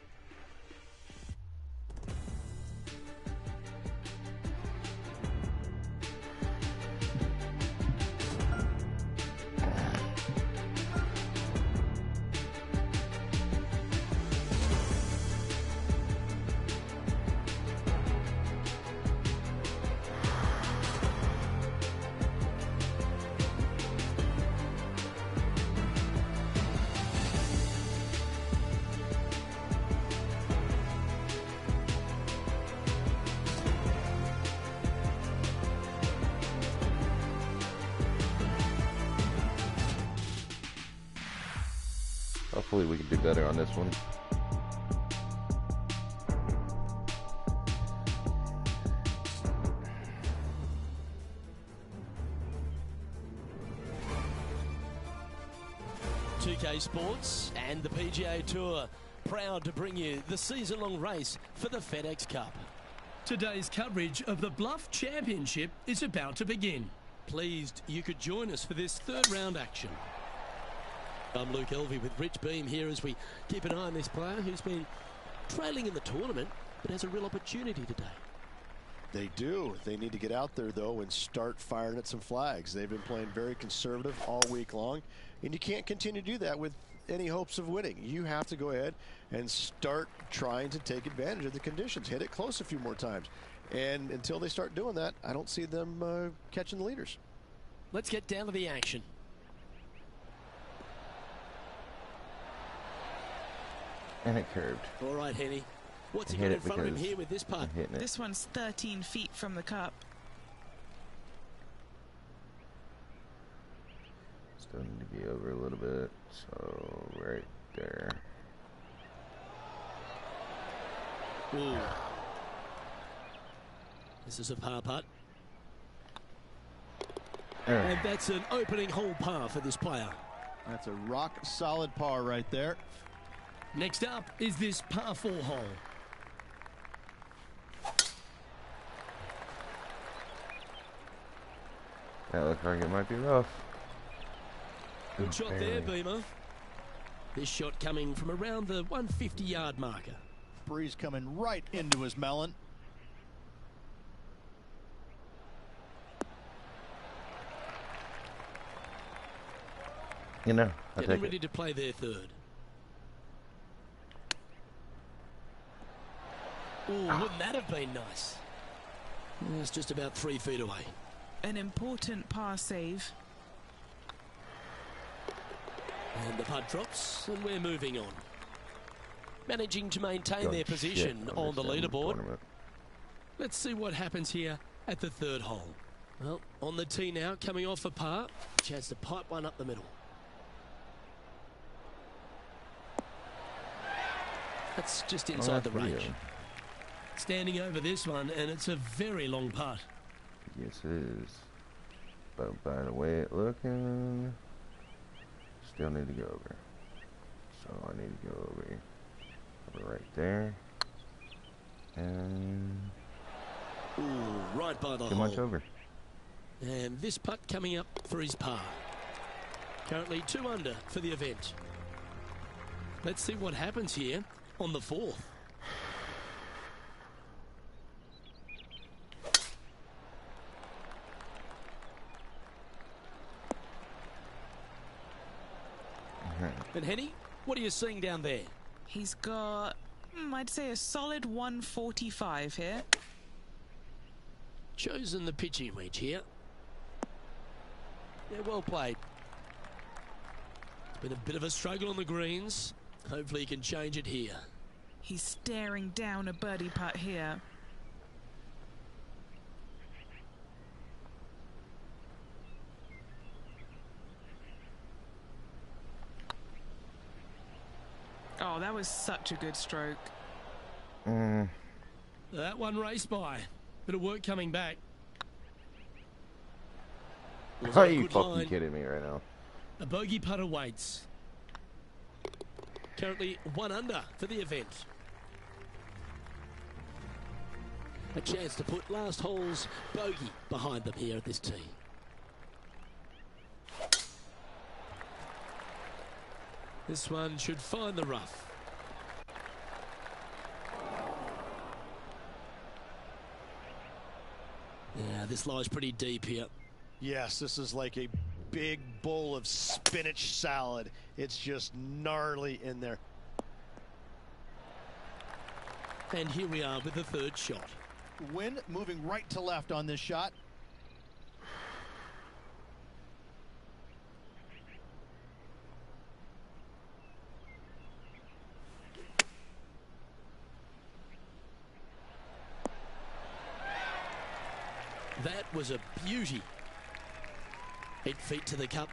Hopefully we can do better on this one. PGA Sports and the PGA Tour proud to bring you the season-long race for the FedEx Cup. Today's coverage of the Bluff Championship is about to begin. Pleased you could join us for this third round action. I'm Luke Elvey with Rich Beam here as we keep an eye on this player who's been trailing in the tournament but has a real opportunity today. They do. They need to get out there, though, and start firing at some flags. They've been playing very conservative all week long, and you can't continue to do that with any hopes of winning. You have to go ahead and start trying to take advantage of the conditions. Hit it close a few more times. And until they start doing that, I don't see them catching the leaders. Let's get down to the action. And it curved. All right, Henny. What's he got in front of him here with this putt? This one's 13 feet from the cup. Still need to be over a little bit. So right there. Ooh. This is a par putt. And that's an opening hole par for this player. That's a rock solid par right there. Next up is this par 4 hole. That looks like it might be rough. Good shot there, Beamer. This shot coming from around the 150-yard marker. Breeze coming right into his melon. You know, getting ready to play their third. Ooh, wouldn't that have been nice? It's just about 3 feet away. An important par save. And the putt drops, and we're moving on. Managing to maintain their position on the leaderboard. Let's see what happens here at the third hole. Well, on the tee now, coming off a par. Chance to pipe one up the middle. That's just inside the range. Standing over this one, and it's a very long putt. Yes, it is. But by the way it's looking, still need to go over. So I need to go over right there. And ooh, right by the hole. Too much over. And this putt coming up for his par. Currently 2 under for the event. Let's see what happens here on the fourth. And Henny, what are you seeing down there? He's got, I'd say, a solid 145 here. Chosen the pitching wedge here. Yeah, well played. It's been a bit of a struggle on the greens. Hopefully he can change it here. He's staring down a birdie putt here. Oh, that was such a good stroke. That one raced by. Bit of work coming back. Are you fucking kidding me right now? A bogey putt awaits. Currently 1 under for the event. A chance to put last hole's bogey behind them here at this tee. This one should find the rough. Yeah, this lies pretty deep here. Yes, this is like a big bowl of spinach salad. It's just gnarly in there. And here we are with the third shot. Wind moving right to left on this shot. That was a beauty. 8 feet to the cup.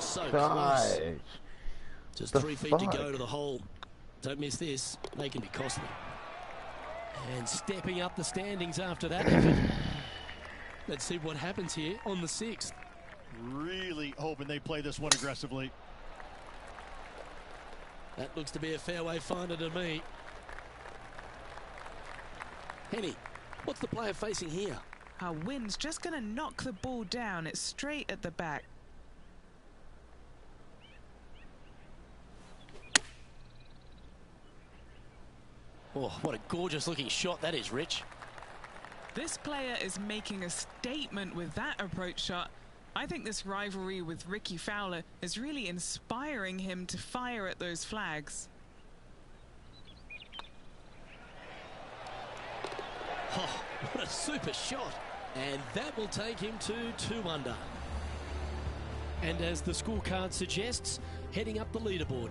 so close. Gosh. Just The 3 feet to fuck? go to the hole. Don't miss this. They can be costly. And stepping up the standings after that effort. Let's see what happens here on the 6th. Really hoping they play this one aggressively. That looks to be a fairway finder to me. Henny, what's the player facing here? Our wind's just going to knock the ball down. It's straight at the back. Oh, what a gorgeous looking shot that is, Rich. This player is making a statement with that approach shot. I think this rivalry with Ricky Fowler is really inspiring him to fire at those flags. Oh, what a super shot. And that will take him to 2 under. And as the scorecard suggests, heading up the leaderboard.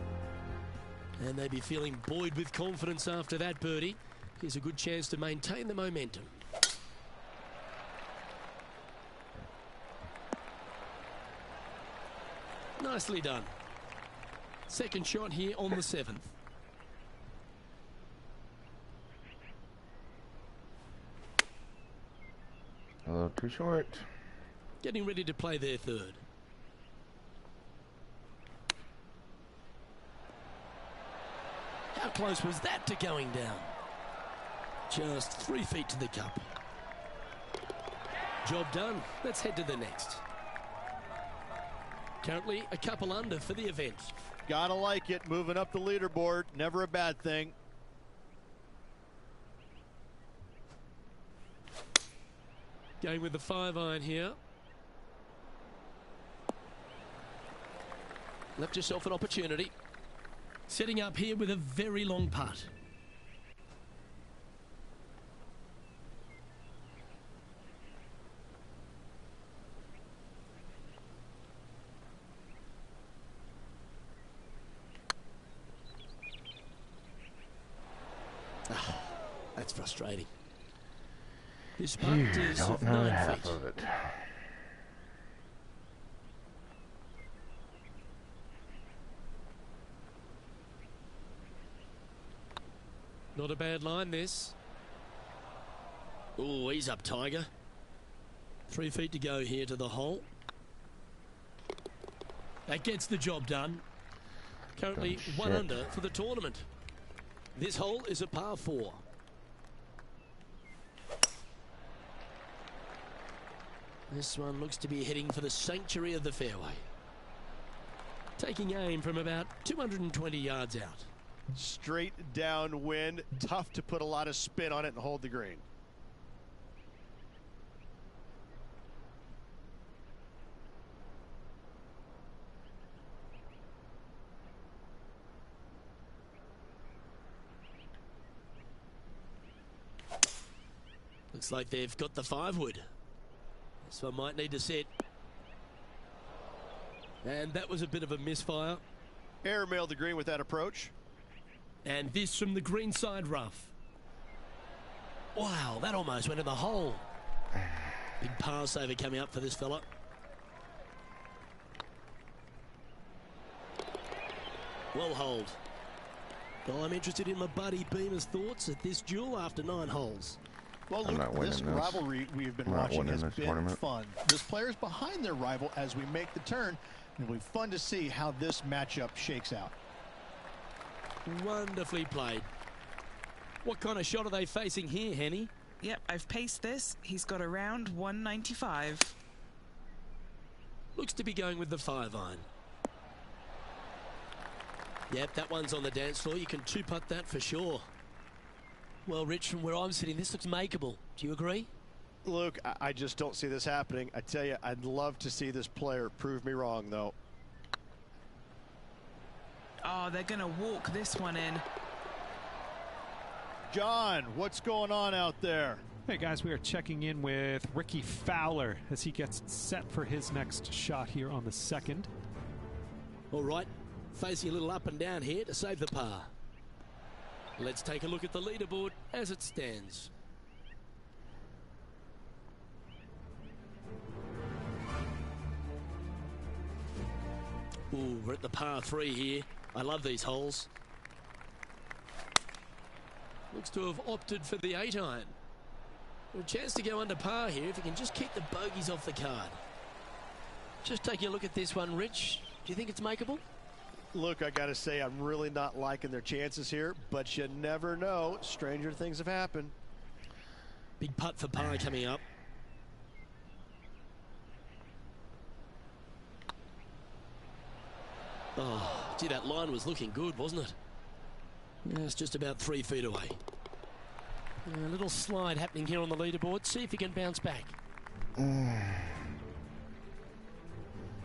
And they'd be feeling buoyed with confidence after that birdie. Here's a good chance to maintain the momentum. Nicely done. Second shot here on the 7th. A little too short. Getting ready to play their 3rd. How close was that to going down? Just 3 feet to the cup. Job done. Let's head to the next. Currently a couple under for the event. Gotta like it. Moving up the leaderboard. Never a bad thing. Going with the 5-iron here. Left yourself an opportunity. Setting up here with a very long putt. That's frustrating. This putt is Don't know 9 half feet. of it. Not a bad line, this. Oh, he's up, Tiger. 3 feet to go here to the hole. That gets the job done. Currently Oh, 1 shit. under for the tournament. This hole is a par 4. This one looks to be heading for the sanctuary of the fairway. Taking aim from about 220 yards out. Straight downwind. Tough to put a lot of spin on it and hold the green. Looks like they've got the 5-wood. This one might need to set. And that was a bit of a misfire. Airmailed the green with that approach. And this from the green side rough. Wow, that almost went in the hole. Big par saver coming up for this fella. Well holed. Well, I'm interested in my buddy Beamer's thoughts at this duel after 9 holes. Well, I'm Luke, not winning this this. rivalry we've been I'm not watching winning has this been tournament. fun. There's players behind their rival as we make the turn. It'll be fun to see how this matchup shakes out. Wonderfully played. What kind of shot are they facing here, Henny? Yep, I've paced this. He's got around 195. Looks to be going with the 5-iron. Yep, that one's on the dance floor. You can 2-putt that for sure. Well, Rich, from where I'm sitting, this looks makeable. Do you agree? Luke, I just don't see this happening. I tell you, I'd love to see this player prove me wrong, though. Oh, they're going to walk this one in. John, what's going on out there? Hey guys, we are checking in with Ricky Fowler as he gets set for his next shot here on the 2nd. All right, facing a little up and down here to save the par. Let's take a look at the leaderboard as it stands. Ooh, we're at the par 3 here. I love these holes. Looks to have opted for the 8-iron. A chance to go under par here if he can just keep the bogeys off the card. Just taking a look at this one, Rich. Do you think it's makeable? Look, I got to say, I'm really not liking their chances here, but you never know. Stranger things have happened. Big putt for par coming up. Oh, gee, that line was looking good, wasn't it? Yeah, it's just about 3 feet away. A little slide happening here on the leaderboard. See if he can bounce back.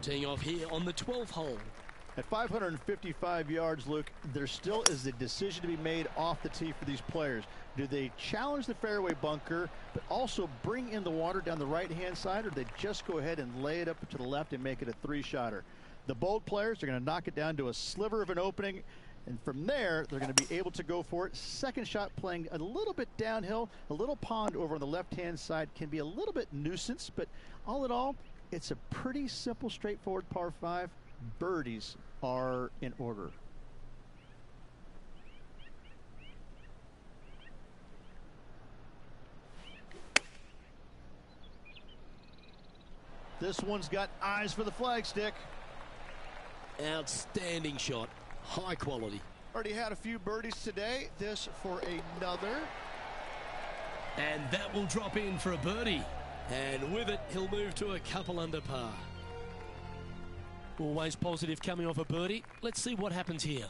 Teeing off here on the 12th hole. At 555 yards, Luke, there still is a decision to be made off the tee for these players. Do they challenge the fairway bunker, but also bring in the water down the right-hand side, or do they just go ahead and lay it up to the left and make it a 3-shotter? The bold players are going to knock it down to a sliver of an opening, and from there, they're going to be able to go for it. Second shot playing a little bit downhill. A little pond over on the left-hand side can be a little bit nuisance, but all in all, it's a pretty simple, straightforward par 5. Birdies are in order. This one's got eyes for the flagstick. Outstanding shot. High quality. Already had a few birdies today. This for another. And that will drop in for a birdie. And with it, he'll move to a couple under par. Always positive coming off a birdie. Let's see what happens here.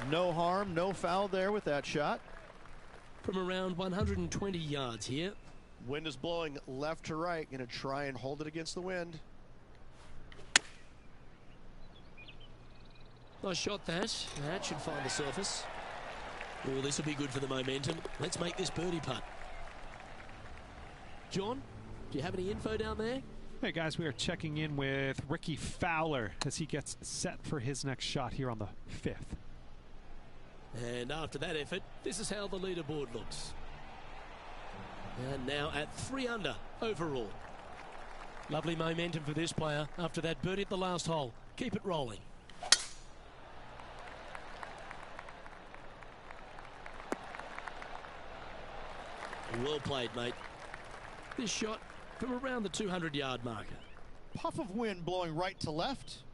No harm, no foul there with that shot. From around 120 yards here. Wind is blowing left to right. Going to try and hold it against the wind. Nice shot that. That should find the surface. Oh, this will be good for the momentum. Let's make this birdie putt. John, do you have any info down there? Hey guys, we are checking in with Ricky Fowler as he gets set for his next shot here on the 5th. And after that effort, this is how the leaderboard looks. And now at 3 under overall. Lovely momentum for this player after that birdie at the last hole. Keep it rolling. Well played, mate. This shot from around the 200-yard marker. Puff of wind blowing right to left.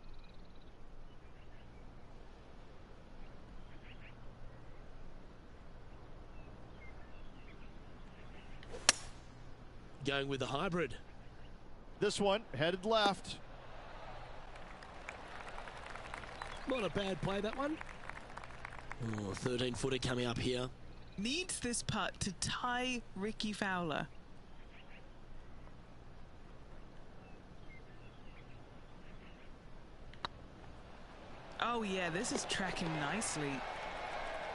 Going with the hybrid. This one headed left. Not a bad play, that one. Oh, 13-footer coming up here. Needs this putt to tie Ricky Fowler. Oh yeah, this is tracking nicely.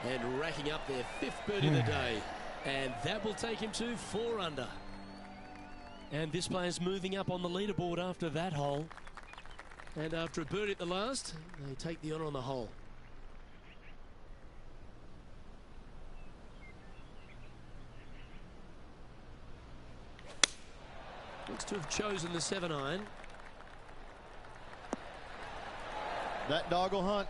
And racking up their 5th birdie of the day. And that will take him to 4 under. And this player's moving up on the leaderboard after that hole. And after a birdie at the last, they take the honour on the hole. Looks to have chosen the 7-iron. That dog will hunt.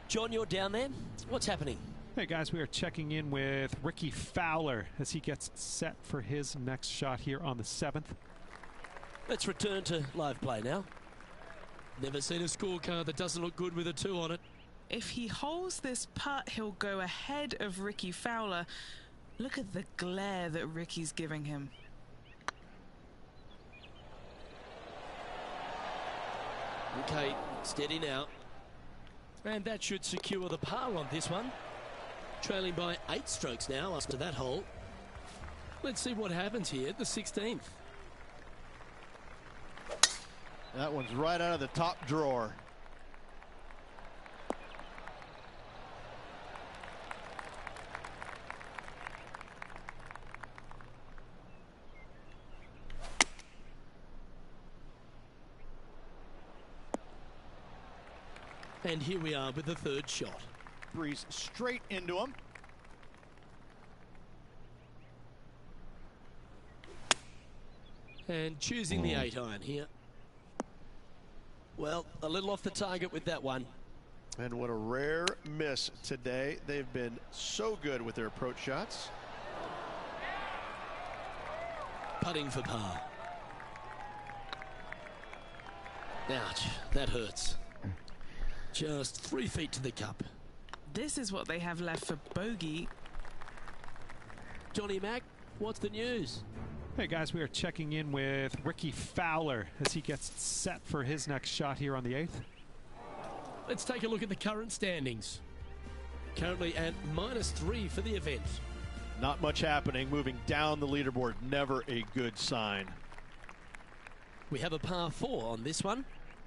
John, you're down there. What's happening? Hey guys, we are checking in with Ricky Fowler as he gets set for his next shot here on the 7th. Let's return to live play now. Never seen a scorecard that doesn't look good with a 2 on it. If he holds this putt, he'll go ahead of Ricky Fowler. Look at the glare that Ricky's giving him. Okay, steady now. And that should secure the par on this one. Trailing by 8 strokes now after that hole. Let's see what happens here at the 16th. That one's right out of the top drawer. And here we are with the 3rd shot. Breeze straight into him. And choosing the 8-iron here. Well, a little off the target with that one. And what a rare miss today. They've been so good with their approach shots. Putting for par. Ouch, that hurts. Just 3 feet to the cup. This is what they have left for bogey. Johnny Mack, what's the news? Hey guys, we are checking in with Ricky Fowler as he gets set for his next shot here on the 8th. Let's take a look at the current standings. Currently at -3 for the event. Not much happening. Moving down the leaderboard, never a good sign. We have a par 4 on this one.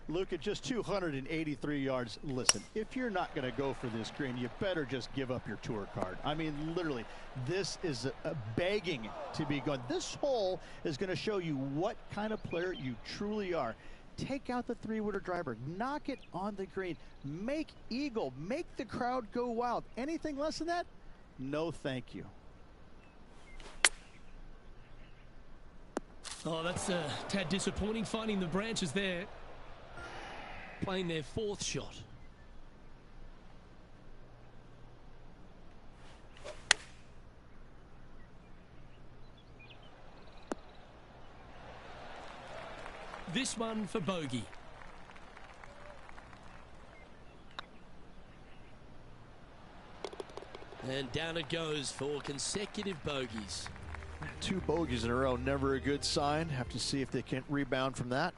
Luke, at just 283 yards, listen, if you're not going to go for this green, you better just give up your tour card. I mean, literally, this is a begging to be gone. This hole is going to show you what kind of player you truly are. Take out the 3-wooder driver, knock it on the green, make eagle, make the crowd go wild. Anything less than that? No, thank you. Oh, that's a tad disappointing, finding the branches there. Playing their 4th shot. This one for bogey. And down it goes for consecutive bogeys. 2 bogeys in a row, never a good sign. Have to see if they can rebound from that.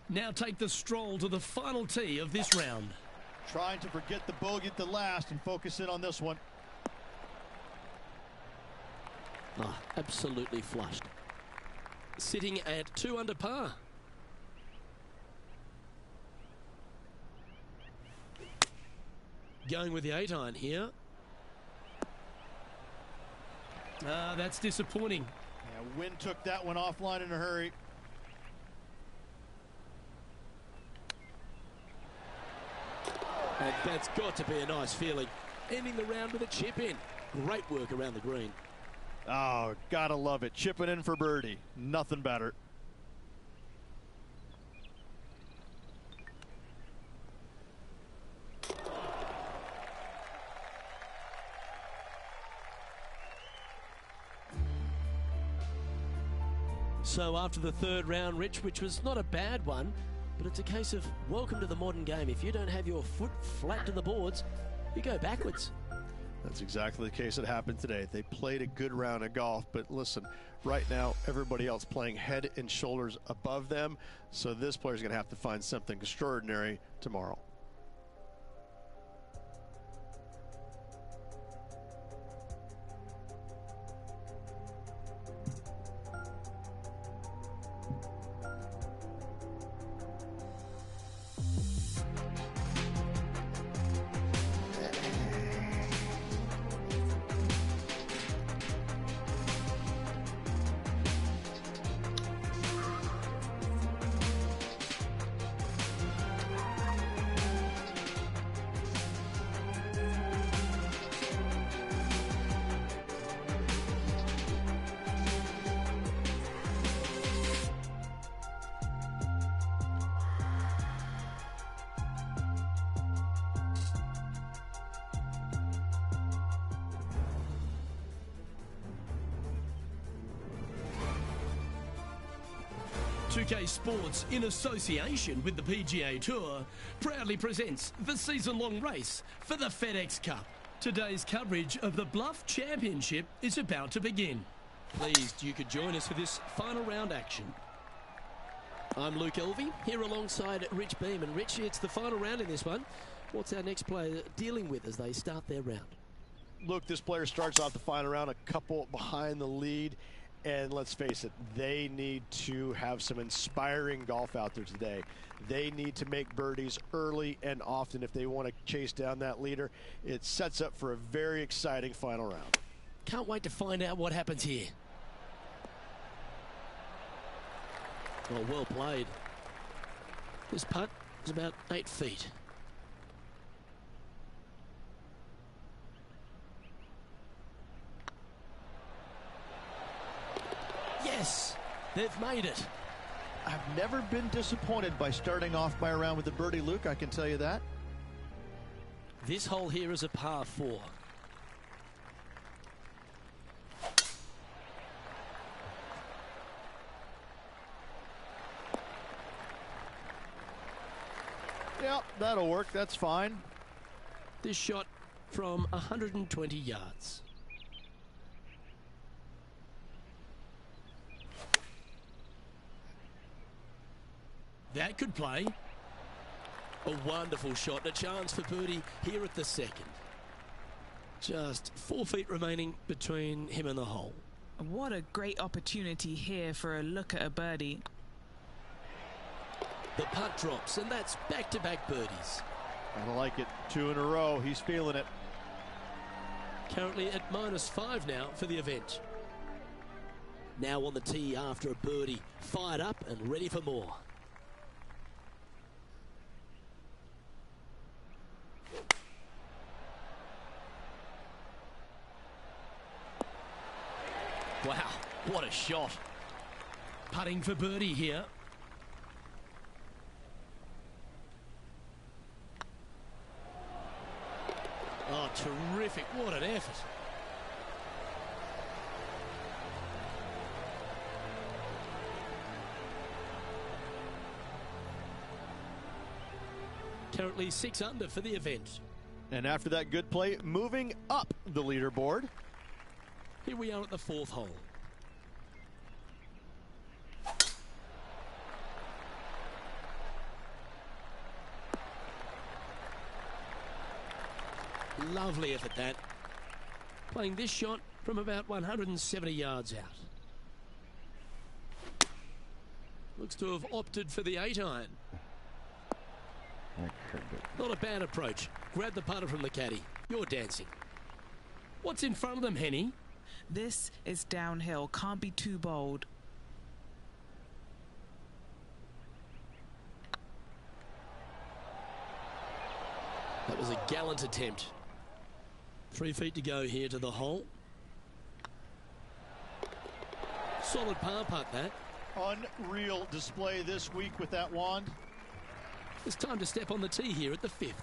Now take the stroll to the final tee of this round. Trying to forget the bogey at the last and focus in on this one. Oh, absolutely flushed. Sitting at 2 under par. Going with the 8-iron here. That's disappointing. Yeah, Wynn took that one offline in a hurry. And that's got to be a nice feeling. Ending the round with a chip in. Great work around the green. Oh, gotta love it. Chipping in for birdie. Nothing better. So after the 3rd round, Rich, which was not a bad one, but it's a case of welcome to the modern game. If you don't have your foot flat to the boards, you go backwards. That's exactly the case that happened today. They played a good round of golf, but listen, right now everybody else playing head and shoulders above them, so this player's going to have to find something extraordinary tomorrow. UK Sports, in association with the PGA Tour, proudly presents the season-long race for the FedEx Cup. Today's coverage of the Bluff Championship is about to begin. Pleased you could join us for this final round action. I'm Luke Elvey, here alongside Rich Beam. And Rich, it's the final round in this one. What's our next player dealing with as they start their round? Look, this player starts off the final round a couple behind the lead. And let's face it, they need to have some inspiring golf out there today. They need to make birdies early and often if they want to chase down that leader. It sets up for a very exciting final round. Can't wait to find out what happens here. Well played. This putt is about 8 feet. Yes, They've made it. I've never been disappointed by starting off my round with a birdie, Luke, I can tell you that. This hole here is a par 4. Yep, that'll work. That's fine. This shot from 120 yards. That could play. A wonderful shot and a chance for birdie here at the second. Just 4 feet remaining between him and the hole. What a great opportunity here for a look at a birdie. The putt drops, and that's back-to-back birdies. I like it. 2 in a row. He's feeling it. Currently at -5 now for the event. Now on the tee after a birdie. Fired up and ready for more. Wow, what a shot. Putting for birdie here. Oh, terrific. What an effort. Currently 6 under for the event. And after that good play, moving up the leaderboard. Here we are at the 4th hole. Lovely effort that. Playing this shot from about 170 yards out. Looks to have opted for the 8-iron. Not a bad approach. Grab the putter from the caddy. You're dancing. What's in front of them, Henny? This is downhill. Can't be too bold. That was a gallant attempt. 3 feet to go here to the hole. Solid par putt, that. Unreal display this week with that wand. It's time to step on the tee here at the 5th.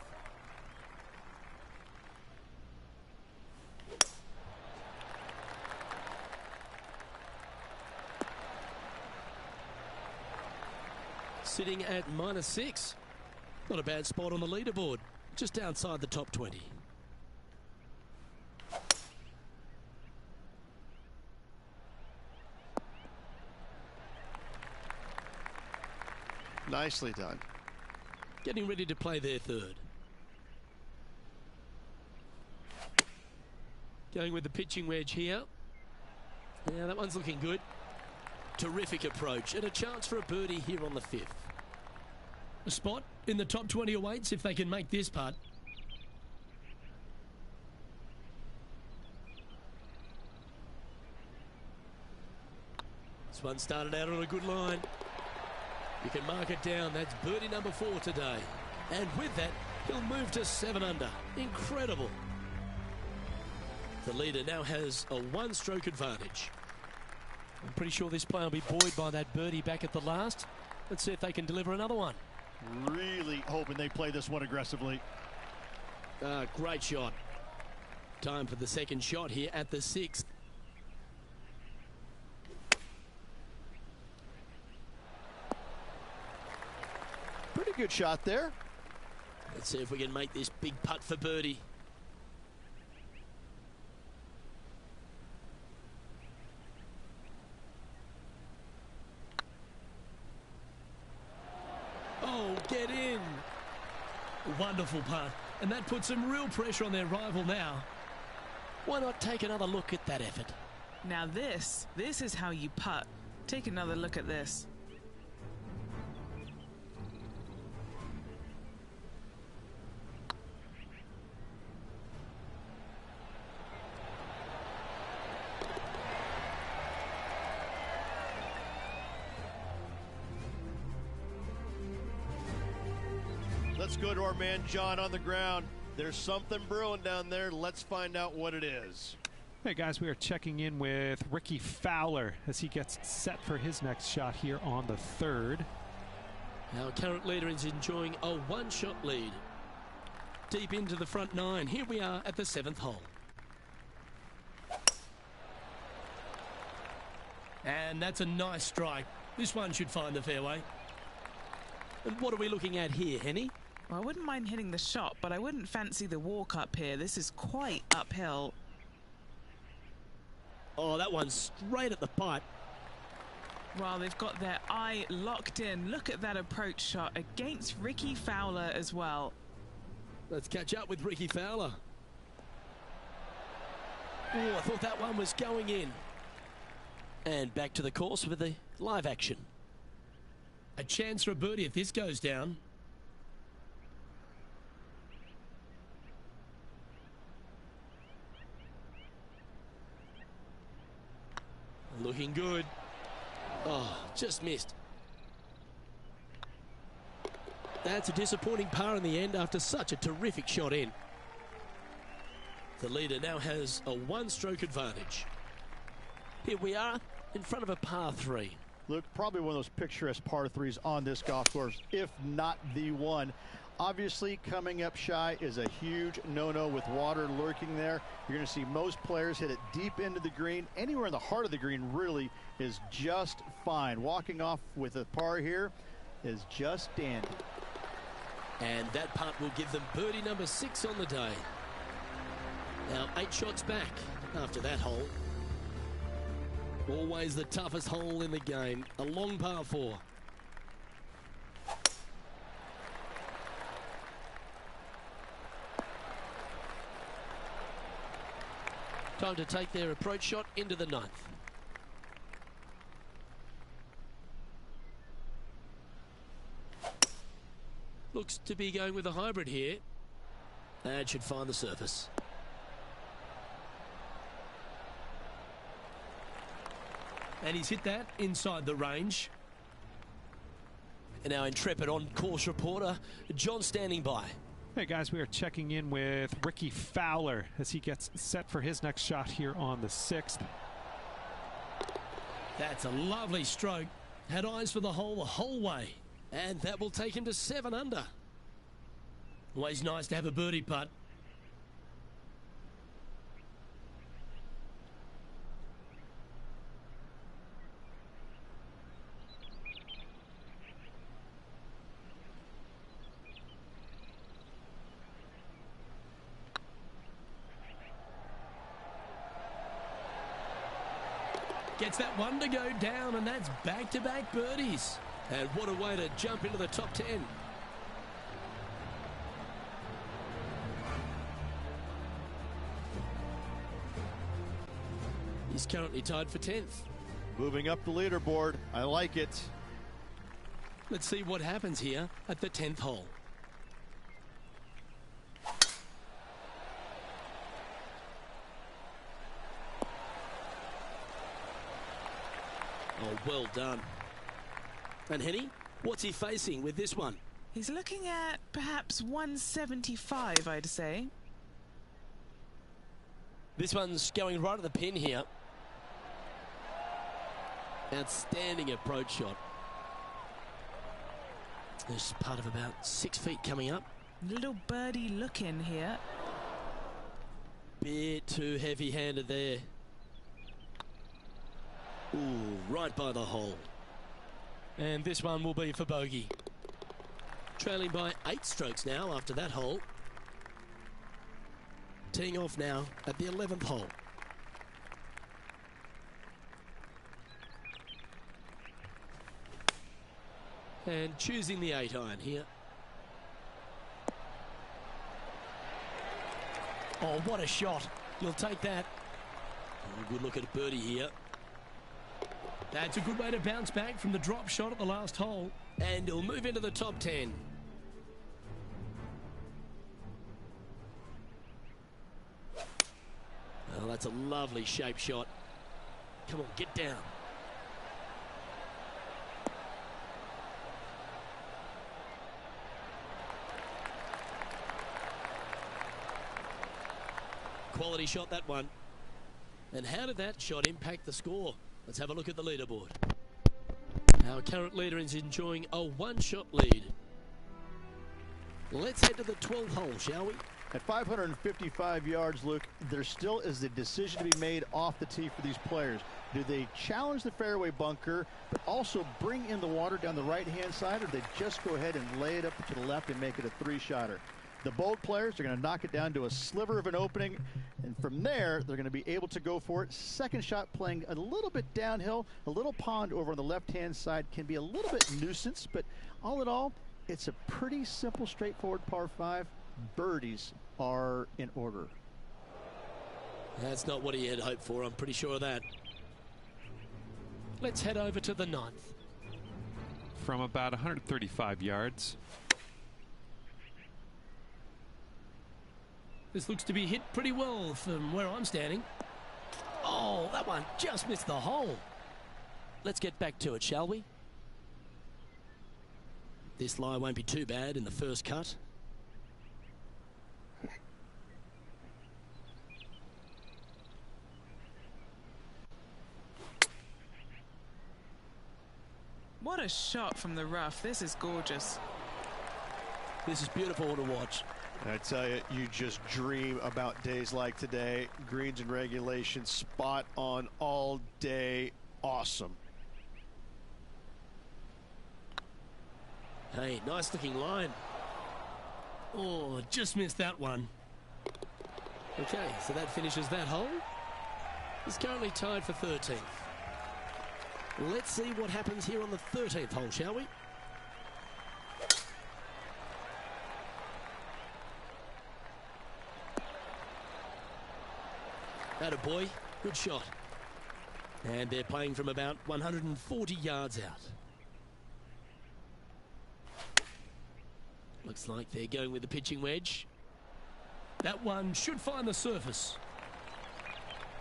Sitting at -6. Not a bad spot on the leaderboard. Just outside the top 20. Nicely done. Getting ready to play their 3rd. Going with the pitching wedge here. Yeah, that one's looking good. Terrific approach and a chance for a birdie here on the 5th. A spot in the top 20 awaits if they can make this putt. This one started out on a good line. You can mark it down. That's birdie number 4 today. And with that, he'll move to 7 under. Incredible. The leader now has a 1-stroke advantage. I'm pretty sure this player will be buoyed by that birdie back at the last. Let's see if they can deliver another one. Really hoping they play this one aggressively. Great shot. Time for the second shot here at the 6th. Pretty good shot there. Let's see if we can make this big putt for birdie. Oh, get in. Wonderful putt. And that puts some real pressure on their rival now. Why not take another look at that effort? Now this is how you putt. Take another look at this. Let's go to our man John on the ground. There's something brewing down there. Let's find out what it is. Hey guys, we are checking in with Ricky Fowler as he gets set for his next shot here on the 3rd. Our current leader is enjoying a one-shot lead. Deep into the front 9. Here we are at the 7th hole. And that's a nice strike. This one should find the fairway. And what are we looking at here, Henny? Well, I wouldn't mind hitting the shot, but I wouldn't fancy the walk up here. This is quite uphill. Oh, that one's straight at the pipe. Well, they've got their eye locked in. Look at that approach shot against Ricky Fowler as well. Let's catch up with Ricky Fowler. Oh, I thought that one was going in. And back to the course with the live action. A chance for a birdie if this goes down. Looking good. Oh, just missed. That's a disappointing par in the end after such a terrific shot in. The leader now has a one-stroke advantage. Here we are in front of a par 3. Luke, probably one of those picturesque par 3s on this golf course, if not the one. Obviously, coming up shy is a huge no-no with water lurking there. You're going to see most players hit it deep into the green. Anywhere in the heart of the green really is just fine. Walking off with a par here is just dandy. And that putt will give them birdie number 6 on the day. Now 8 shots back after that hole. Always the toughest hole in the game. A long par 4. Time to take their approach shot into the 9th. Looks to be going with a hybrid here. That should find the surface. And he's hit that inside the range. And our intrepid on-course reporter, John, standing by. Hey guys, we are checking in with Ricky Fowler as he gets set for his next shot here on the 6th. That's a lovely stroke. Had eyes for the whole way. And that will take him to 7 under. Always nice to have a birdie putt. Gets that one to go down, and that's back-to-back birdies. And what a way to jump into the top 10. He's currently tied for 10th. Moving up the leaderboard. I like it. Let's see what happens here at the 10th hole. Oh, well done. And Henny, what's he facing with this one? He's looking at perhaps 175, I'd say. This one's going right at the pin here. Outstanding approach shot. There's part of about 6 feet coming up. Little birdie look in here. Bit too heavy-handed there. Ooh, right by the hole. And this one will be for bogey. Trailing by 8 strokes now after that hole. Teeing off now at the 11th hole. And choosing the 8-iron here. Oh, what a shot. You'll take that. Oh, good look at a birdie here. That's a good way to bounce back from the drop shot at the last hole. And he'll move into the top 10. Oh, that's a lovely shape shot. Come on, get down. Quality shot, that one. And how did that shot impact the score? Let's have a look at the leaderboard. Our current leader is enjoying a one-shot lead. Let's head to the 12th hole, shall we? At 555 yards, Luke, there still is a decision to be made off the tee for these players. Do they challenge the fairway bunker, but also bring in the water down the right-hand side, or do they just go ahead and lay it up to the left and make it a three-shotter? The bold players are going to knock it down to a sliver of an opening, and from there, they're going to be able to go for it. Second shot playing a little bit downhill, a little pond over on the left-hand side can be a little bit nuisance, but all in all, it's a pretty simple, straightforward par 5. Birdies are in order. That's not what he had hoped for, I'm pretty sure of that. Let's head over to the 9th. From about 135 yards. This looks to be hit pretty well from where I'm standing. Oh, that one just missed the hole. Let's get back to it, shall we? This lie won't be too bad in the first cut. What a shot from the rough. This is gorgeous. This is beautiful to watch. I tell you, you just dream about days like today. Greens and regulation, spot on all day. Awesome. Hey, nice looking line. Oh, just missed that one. Okay, so that finishes that hole. He's currently tied for 13th. Let's see what happens here on the 13th hole, shall we? Attaboy, good shot. And they're playing from about 140 yards out. Looks like they're going with the pitching wedge. That one should find the surface.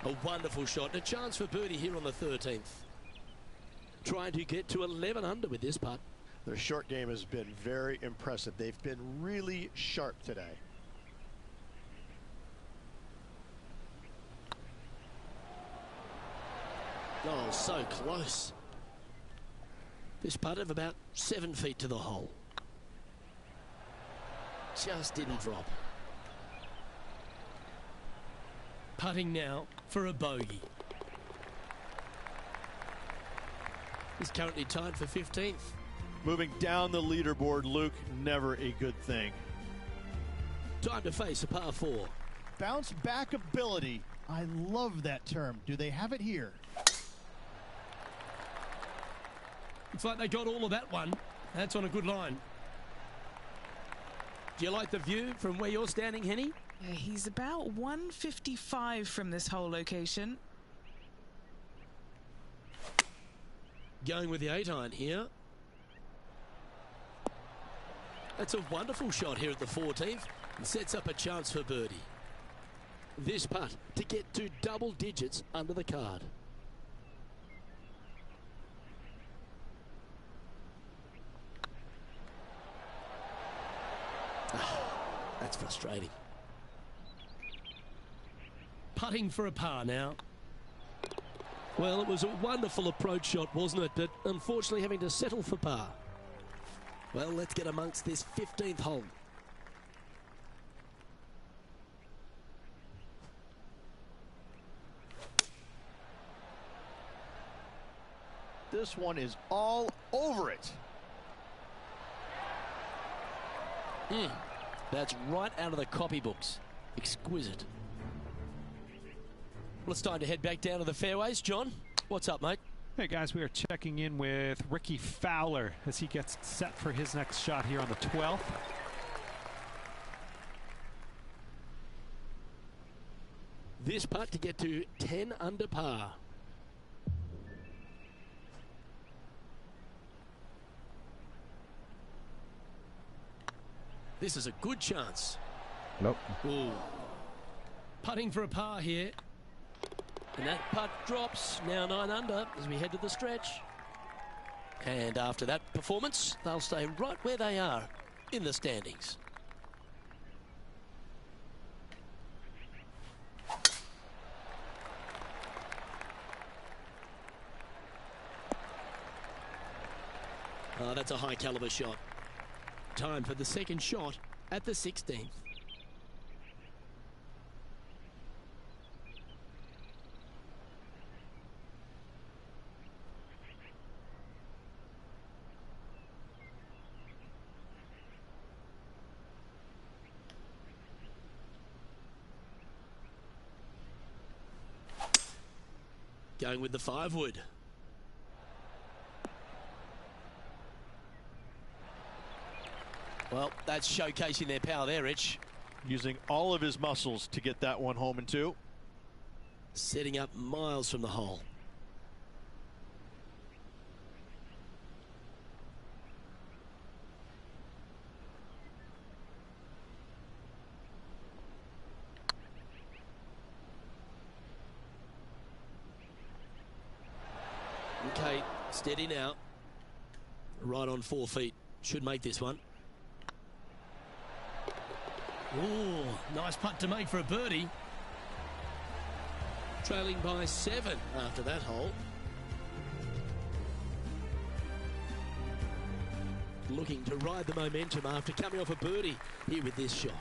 A wonderful shot. A chance for birdie here on the 13th. Trying to get to 11 under with this putt. Their short game has been very impressive. They've been really sharp today. Oh, so close. This putt of about 7 feet to the hole. Just didn't drop. Putting now for a bogey. He's currently tied for 15th. Moving down the leaderboard, Luke, never a good thing. Time to face a par 4. Bounce back ability. I love that term. Do they have it here? Looks like they got all of that one. That's on a good line. Do you like the view from where you're standing, Henny? Yeah, he's about 155 from this whole location. Going with the 8-iron here. That's a wonderful shot here at the 14th and sets up a chance for birdie. This putt to get to double digits under the card. That's frustrating. Putting for a par now. Well, it was a wonderful approach shot, wasn't it? But unfortunately having to settle for par. Well, let's get amongst this 15th hole. This one is all over it. That's right out of the copybooks. Exquisite. Well, it's time to head back down to the fairways. John, what's up, mate? Hey guys, we are checking in with Ricky Fowler as he gets set for his next shot here on the 12th. This putt to get to 10 under par. This is a good chance. Nope. Ooh. Putting for a par here. And that putt drops, now 9 under as we head to the stretch. And after that performance, they'll stay right where they are in the standings. Oh, that's a high caliber shot. Time for the second shot at the 16th. Going with the 5-wood. Well, that's showcasing their power there, Rich. Using all of his muscles to get that one home and two. Setting up miles from the hole. Okay, steady now. Right on 4 feet. Should make this one. Oh, nice putt to make for a birdie. Trailing by 7 after that hole. Looking to ride the momentum after coming off a birdie here with this shot.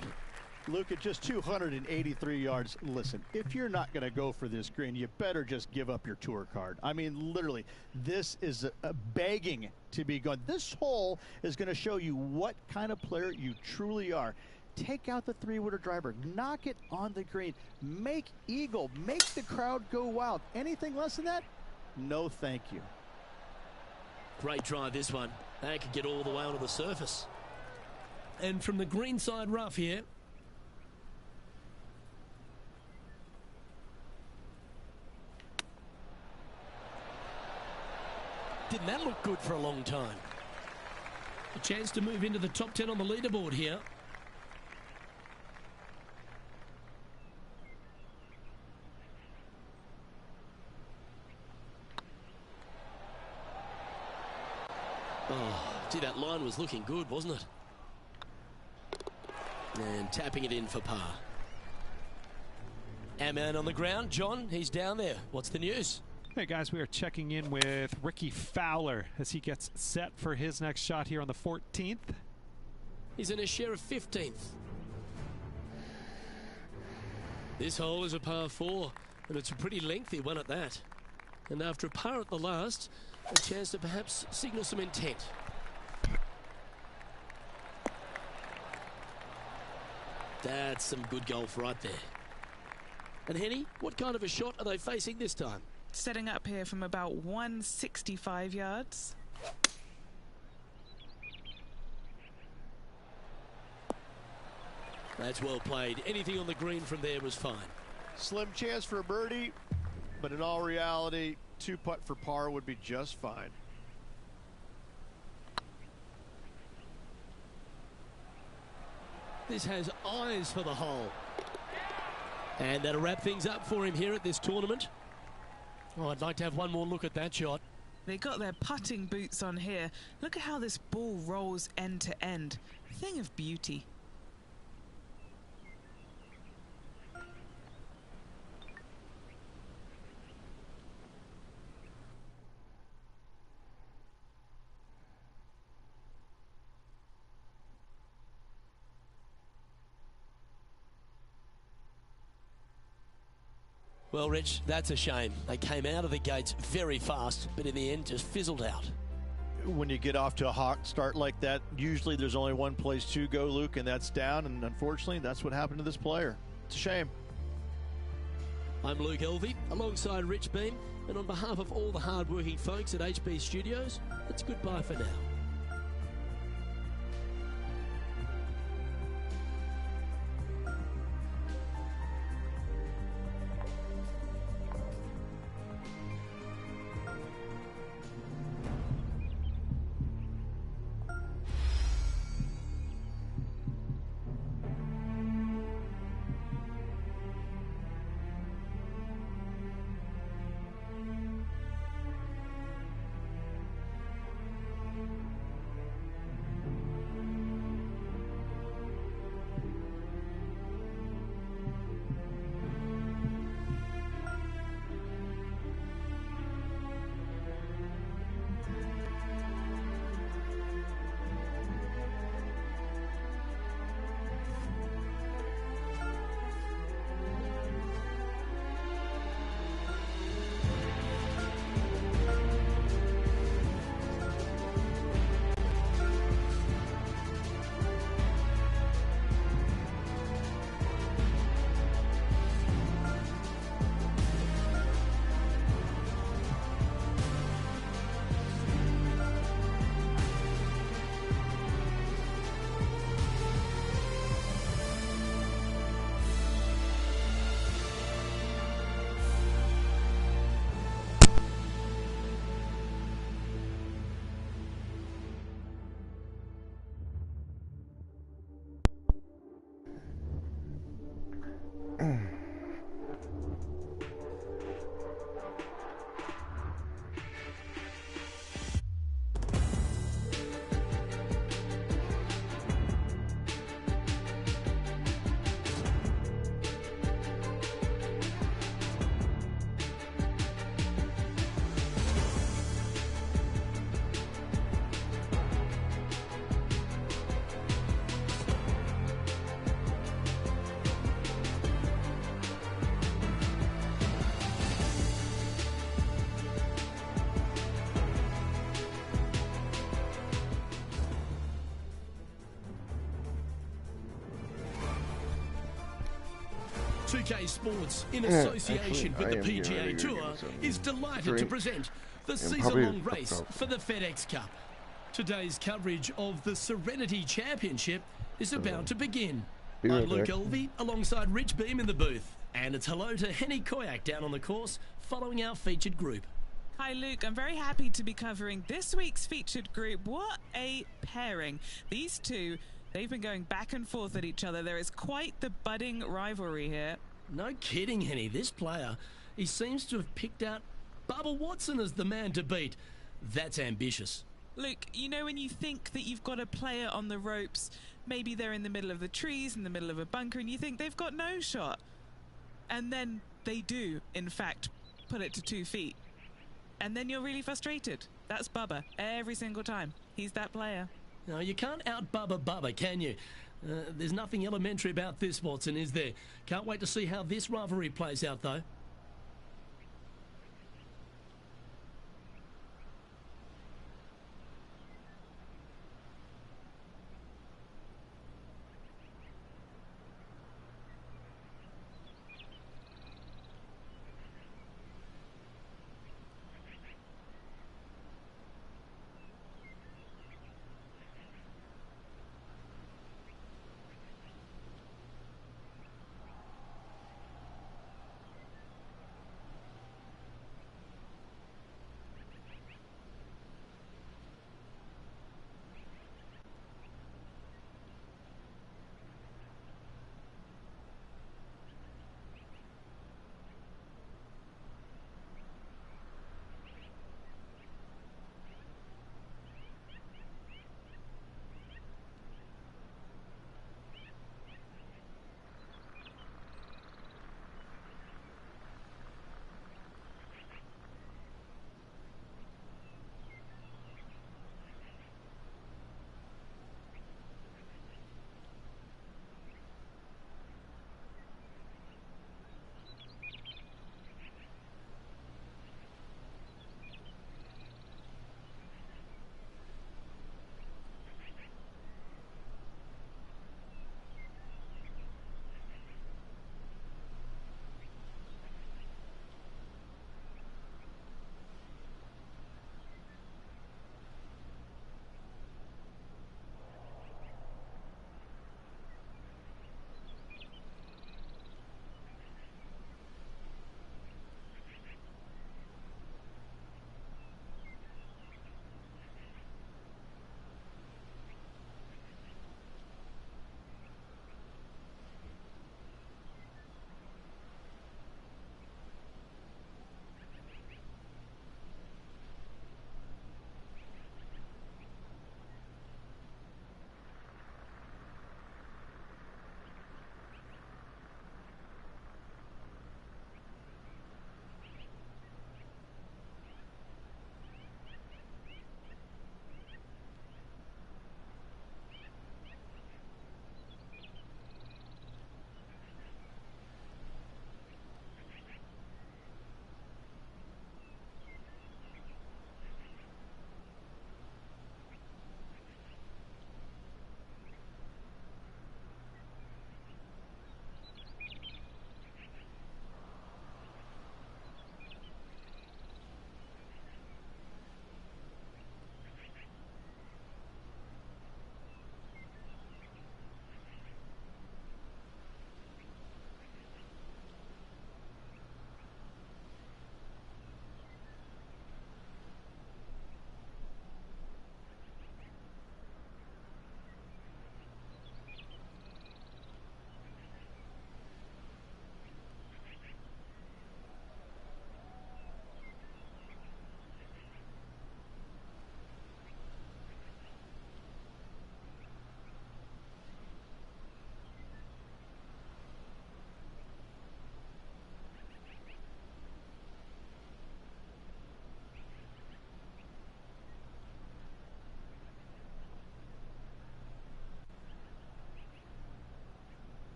Luke, at just 283 yards, listen, if you're not going to go for this green, you better just give up your tour card. I mean, literally, this is a begging to be gone. This hole is going to show you what kind of player you truly are. Take out the 3-wooder driver, knock it on the green, make eagle, make the crowd go wild. Anything less than that? No, thank you. Great drive, this one. That could get all the way onto the surface. And from the greenside rough here. Didn't that look good for a long time? A chance to move into the top 10 on the leaderboard here. Oh, gee, that line was looking good, wasn't it? And tapping it in for par. Our man on the ground, John, he's down there. What's the news? Hey guys, we are checking in with Ricky Fowler as he gets set for his next shot here on the 14th. He's in a share of 15th. This hole is a par 4, and it's a pretty lengthy one at that. And after a par at the last, a chance to perhaps signal some intent. That's some good golf right there. And Henny, what kind of a shot are they facing this time? Setting up here from about 165 yards. That's well played. Anything on the green from there was fine. Slim chance for a birdie, but in all reality, 2-putt for par would be just fine. This has eyes for the hole. And that'll wrap things up for him here at this tournament. Oh, I'd like to have one more look at that shot. They got their putting boots on here. Look at how this ball rolls end to end. Thing of beauty. Well, Rich, that's a shame. They came out of the gates very fast, but in the end just fizzled out. When you get off to a hot start like that, usually there's only one place to go, Luke, and that's down. And unfortunately, that's what happened to this player. It's a shame. I'm Luke Elvey, alongside Rich Beam, and on behalf of all the hard-working folks at HB Studios, it's goodbye for now. 2K Sports, in Yeah, association actually, with the I am getting ready PGA to Tour, get some is delighted to drink present the and season-long probably race a for the FedEx Cup. Today's coverage of the Serenity Championship is about to begin. Be right I'm Luke back. Elvey alongside Rich Beam in the booth. And it's hello to Henny Koyak down on the course following our featured group. Hi Luke, I'm very happy to be covering this week's featured group. What a pairing. These two, they've been going back and forth at each other. There is quite the budding rivalry here. No kidding, Henny. This player, he seems to have picked out Bubba Watson as the man to beat. That's ambitious. Luke, you know when you think that you've got a player on the ropes, maybe they're in the middle of the trees, in the middle of a bunker, and you think they've got no shot. And then they do, in fact, put it to 2 feet. And then you're really frustrated. That's Bubba, every single time. He's that player. No, you can't out-Bubba Bubba, can you? There's nothing elementary about this, Watson, is there? Can't wait to see how this rivalry plays out, though.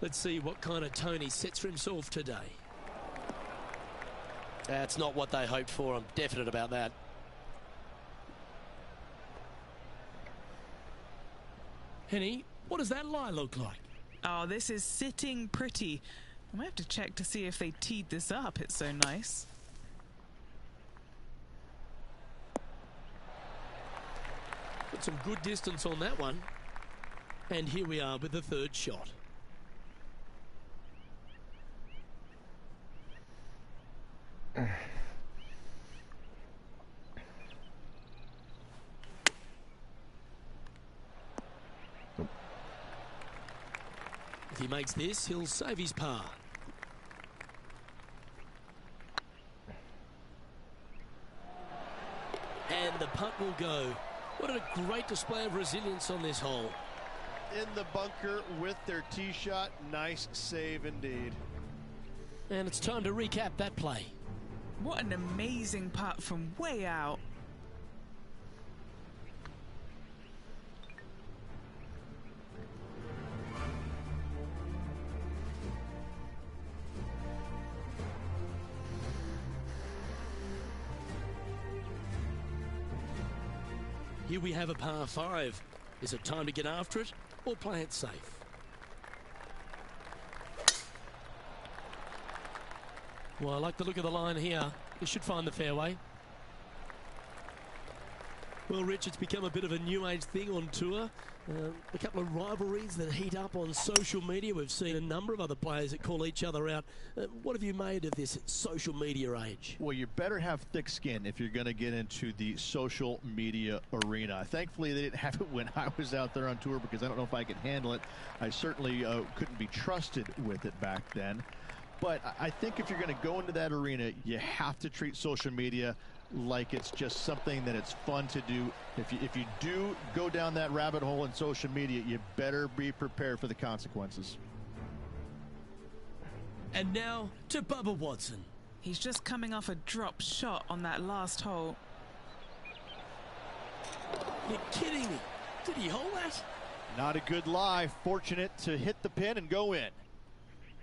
Let's see what kind of tone he sets for himself today. That's not what they hoped for. I'm definite about that. Henny, what does that lie look like? Oh, this is sitting pretty. I might have to check to see if they teed this up. It's so nice. Got some good distance on that one. And here we are with the third shot. If he makes this, he'll save his par. And the putt will go. What a great display of resilience on this hole. In the bunker with their tee shot. Nice save indeed. And it's time to recap that play. What an amazing putt from way out. Here we have a par 5. Is it time to get after it or play it safe? Well, I like the look of the line here. It should find the fairway. Well, Rich, it's become a bit of a new age thing on tour. A couple of rivalries that heat up on social media. We've seen a number of other players that call each other out. What have you made of this social media age? Well, you better have thick skin if you're going to get into the social media arena. Thankfully, they didn't have it when I was out there on tour because I don't know if I could handle it. I certainly couldn't be trusted with it back then. But I think if you're going to go into that arena, you have to treat social media like it's just something that it's fun to do. If you do go down that rabbit hole in social media, you better be prepared for the consequences. And now to Bubba Watson. He's just coming off a drop shot on that last hole. You're kidding me. Did he hold that? Not a good lie. Fortunate to hit the pin and go in.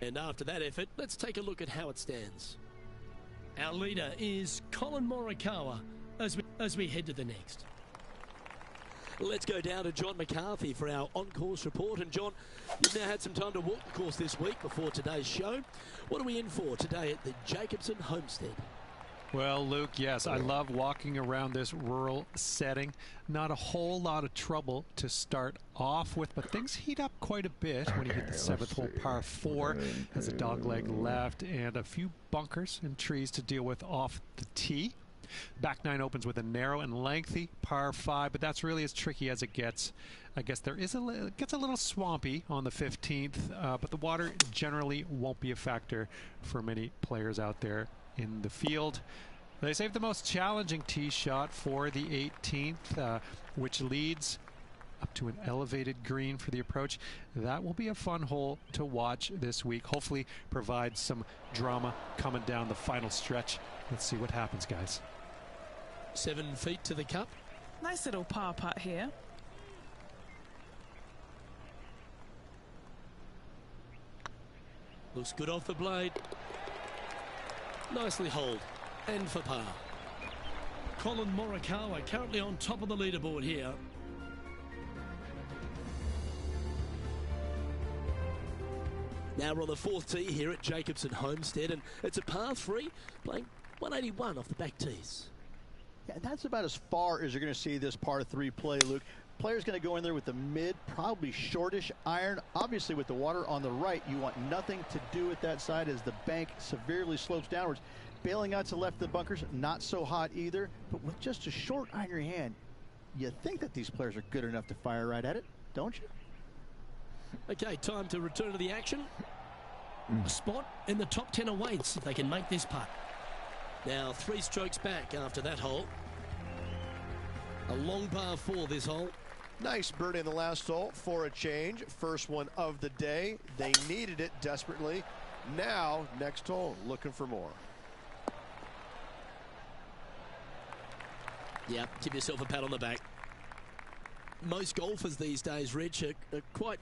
And after that effort, let's take a look at how it stands. Our leader is Colin Morikawa as we head to the next. Let's go down to John McCarthy for our on-course report. And John, you've now had some time to walk the course this week before today's show. What are we in for today at the Jacobson Homestead? Well, Luke, yes, I love walking around this rural setting. Not a whole lot of trouble to start off with, but things heat up quite a bit when you hit the 7th hole, par 4. Has a dogleg left and a few bunkers and trees to deal with off the tee. Back 9 opens with a narrow and lengthy par 5, but that's really as tricky as it gets. I guess it gets a little swampy on the 15th, but the water generally won't be a factor for many players out there in the field. They saved the most challenging tee shot for the 18th, which leads up to an elevated green for the approach. That will be a fun hole to watch this week. Hopefully provide some drama coming down the final stretch. Let's see what happens, guys. 7 feet to the cup. Nice little par putt here. Looks good off the blade. Nicely holed. And for par. Colin Morikawa currently on top of the leaderboard here. Now we're on the 4th tee here at Jacobson Homestead, and it's a par 3, playing 181 off the back tees. Yeah, that's about as far as you're going to see this par 3 play, Luke. Player's going to go in there with the mid, probably shortish iron. Obviously, with the water on the right, you want nothing to do with that side as the bank severely slopes downwards. Bailing out to left of the bunkers, not so hot either. But with just a short iron in your hand, you think that these players are good enough to fire right at it, don't you? Okay, time to return to the action. A spot in the top 10 awaits if they can make this putt. Now 3 strokes back after that hole. A long par 4 this hole. Nice birdie in the last hole for a change. First one of the day. They needed it desperately. Now, next hole, looking for more. Yeah, give yourself a pat on the back. Most golfers these days, Rich, are quite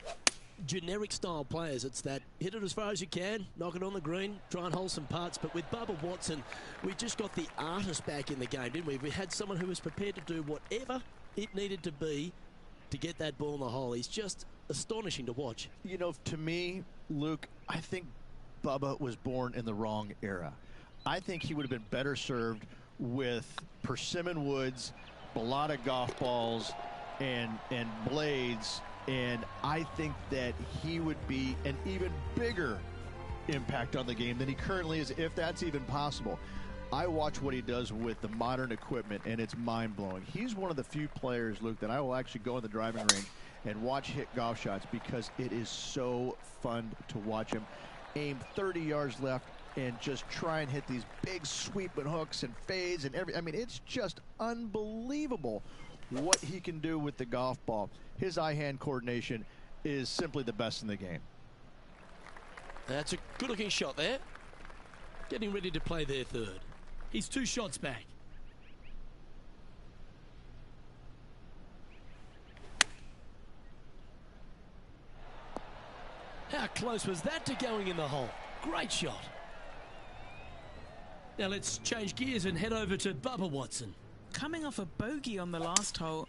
generic style players. It's that hit it as far as you can, knock it on the green, try and hold some putts. But with Bubba Watson, we just got the artist back in the game, didn't we? We had someone who was prepared to do whatever it needed to be to get that ball in the hole. He's just astonishing to watch. You know, to me, Luke, I think Bubba was born in the wrong era. I think he would have been better served with persimmon woods, balata golf balls, and blades. And I think that he would be an even bigger impact on the game than he currently is, if that's even possible. I watch what he does with the modern equipment, and it's mind-blowing. He's one of the few players, Luke, that I will actually go in the driving range and watch hit golf shots because it is so fun to watch him aim 30 yards left and just try and hit these big sweeping hooks and fades and I mean, it's just unbelievable what he can do with the golf ball. His eye-hand coordination is simply the best in the game. That's a good-looking shot there. Getting ready to play their third. He's 2 shots back. How close was that to going in the hole? Great shot. Now let's change gears and head over to Bubba Watson. Coming off a bogey on the last hole.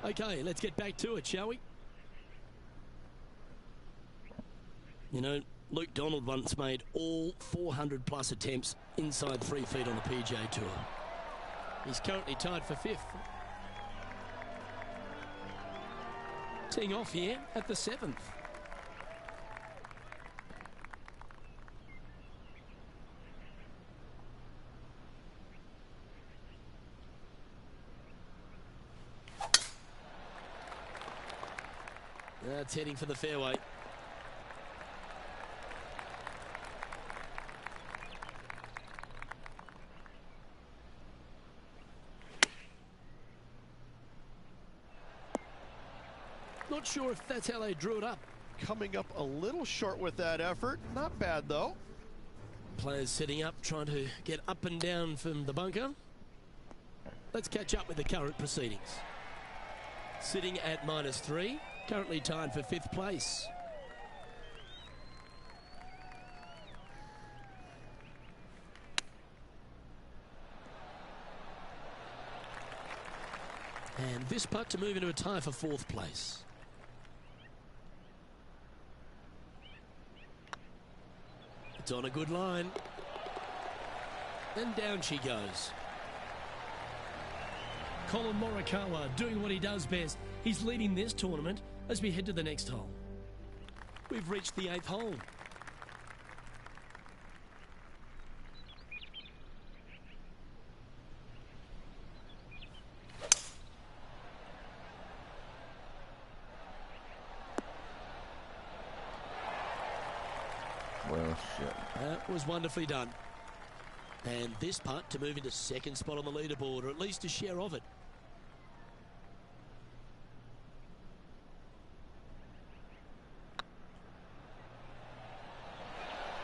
Okay, let's get back to it, shall we? You know, Luke Donald once made all 400-plus attempts inside 3 feet on the PGA Tour. He's currently tied for 5th. Teeing off here at the 7th. That's heading for the fairway. Not sure if that's how they drew it up. Coming up a little short with that effort. Not bad, though. Players setting up, trying to get up and down from the bunker. Let's catch up with the current proceedings. Sitting at -3, currently tied for 5th place. And this putt to move into a tie for 4th place. It's on a good line. And down she goes. Colin Morikawa doing what he does best. He's leading this tournament as we head to the next hole. We've reached the 8th hole. Well, shit. That was wonderfully done. And this putt to move into 2nd spot on the leaderboard, or at least a share of it.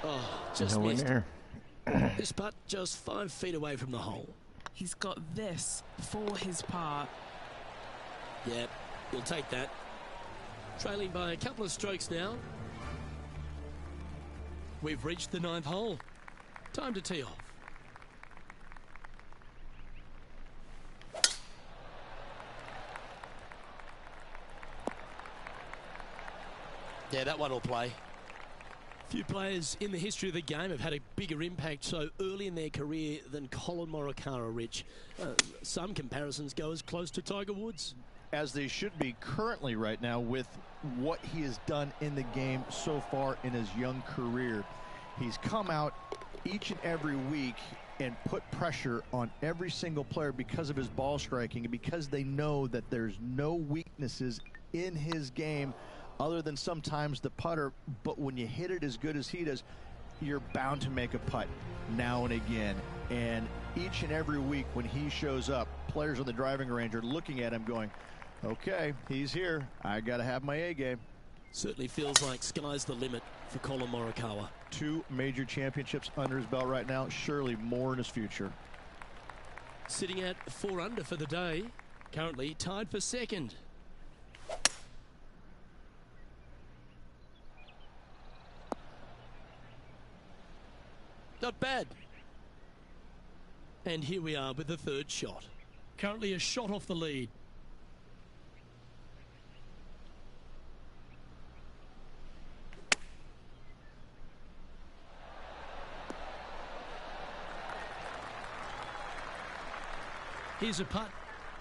Oh, just Nowhere missed. near. This putt just 5 feet away from the hole. He's got this for his par. Yep, you'll take that. Trailing by a couple of strokes now. We've reached the 9th hole. Time to tee off. Yeah, that one will play. Few players in the history of the game have had a bigger impact so early in their career than Colin Morikawa, Rich. Some comparisons go as close to Tiger Woods. As they should be currently right now with what he has done in the game so far in his young career. He's come out each and every week and put pressure on every single player because of his ball striking and because they know that there's no weaknesses in his game other than sometimes the putter. But when you hit it as good as he does, you're bound to make a putt now and again. And each and every week when he shows up, players on the driving range are looking at him going, okay, he's here. I got to have my A game. Certainly feels like sky's the limit for Colin Morikawa. 2 major championships under his belt right now. Surely more in his future. Sitting at 4 under for the day. Currently tied for second. Not bad. And here we are with the 3rd shot. Currently a shot off the lead. Here's a putt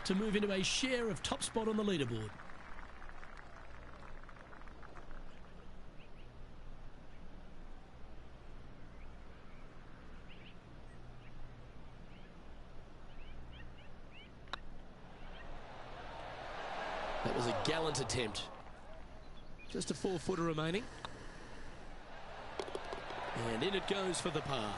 to move into a share of top spot on the leaderboard. That was a gallant attempt. Just a 4-footer remaining. And in it goes for the par.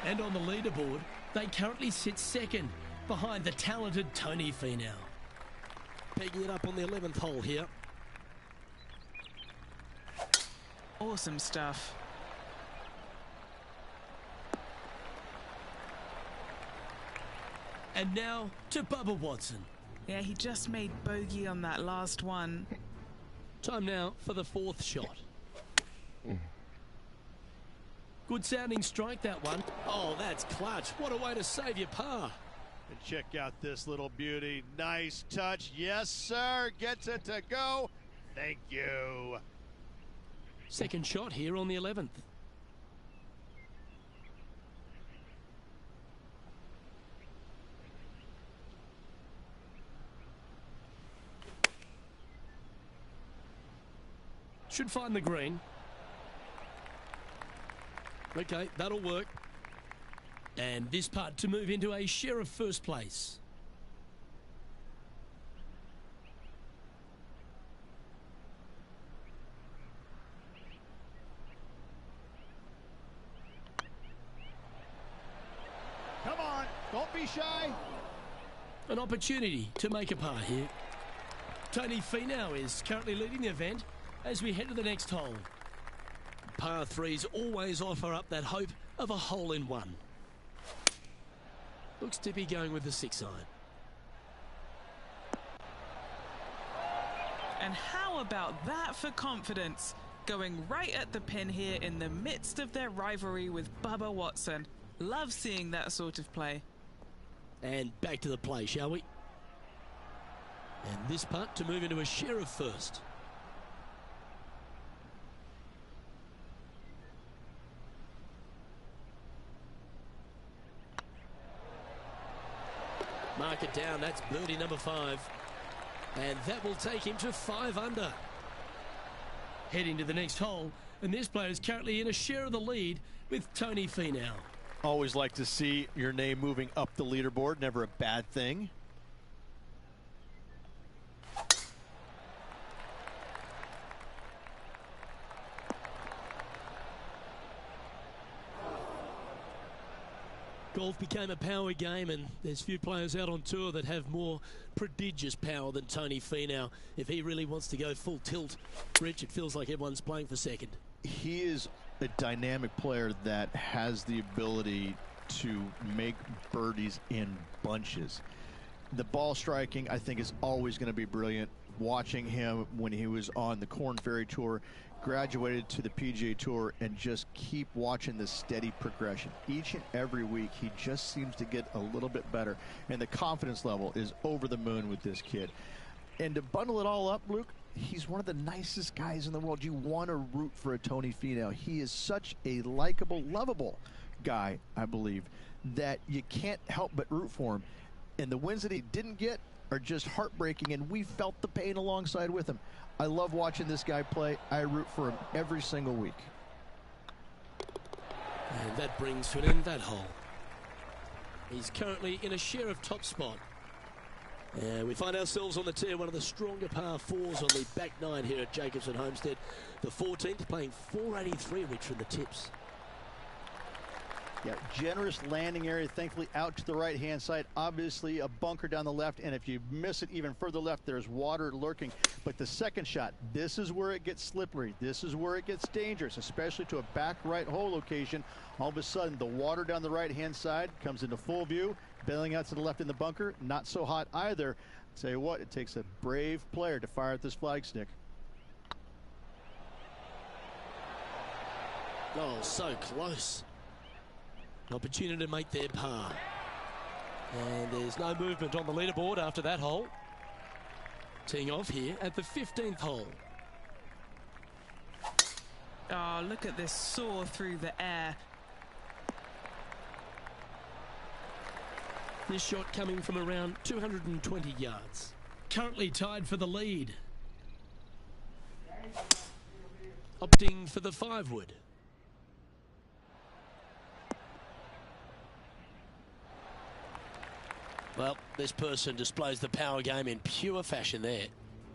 And on the leaderboard, they currently sit second behind the talented Tony Finau. Pegging it up on the 11th hole here. Awesome stuff. And now to Bubba Watson. Yeah, he just made bogey on that last one. Time now for the 4th shot. Good sounding strike, that one. Oh, that's clutch. What a way to save your par. And check out this little beauty. Nice touch. Yes, sir. Gets it to go. Thank you. Second shot here on the 11th. Should find the green. Okay, that'll work. And this putt to move into a share of 1st place. Come on, don't be shy. An opportunity to make a par here. Tony Finau is currently leading the event as we head to the next hole. Par 3s always offer up that hope of a hole-in-one. Looks to be going with the 6-iron. And how about that for confidence? Going right at the pin here in the midst of their rivalry with Bubba Watson. Love seeing that sort of play. And back to the play, shall we? And this putt to move into a share of 1st. Mark it down. That's birdie number 5. And that will take him to 5 under. Heading to the next hole. And this player is currently in a share of the lead with Tony Finau. Always like to see your name moving up the leaderboard. Never a bad thing. Golf became a power game, and there's few players out on tour that have more prodigious power than Tony Finau. If he really wants to go full tilt, Rich, it feels like everyone's playing for second. He is a dynamic player that has the ability to make birdies in bunches. The ball striking, I think, is always going to be brilliant. Watching him when he was on the Korn Ferry Tour, graduated to the PGA Tour, and just keep watching the steady progression. Each and every week, he just seems to get a little bit better, and the confidence level is over the moon with this kid. And to bundle it all up, Luke, he's one of the nicest guys in the world. You want to root for a Tony Finau. He is such a likable, lovable guy, I believe, that you can't help but root for him. And the wins that he didn't get are just heartbreaking, and we felt the pain alongside with him. I love watching this guy play. I root for him every single week. And that brings to an end that hole. He's currently in a share of top spot. And we find ourselves on the tee, one of the stronger par 4s on the back 9 here at Jacobson Homestead. The 14th playing 483, Rich, from the tips. Yeah, generous landing area, thankfully out to the right-hand side. Obviously a bunker down the left, and if you miss it even further left, there's water lurking. But the second shot, this is where it gets slippery. This is where it gets dangerous, especially to a back right hole location. All of a sudden, the water down the right-hand side comes into full view. Bailing out to the left in the bunker, not so hot either. I'll tell you what, it takes a brave player to fire at this flag stick. Oh, so close. An opportunity to make their par. And there's no movement on the leaderboard after that hole. Teeing off here at the 15th hole. Oh, look at this soar through the air. This shot coming from around 220 yards. Currently tied for the lead. Opting for the 5-wood. Well, this person displays the power game in pure fashion there.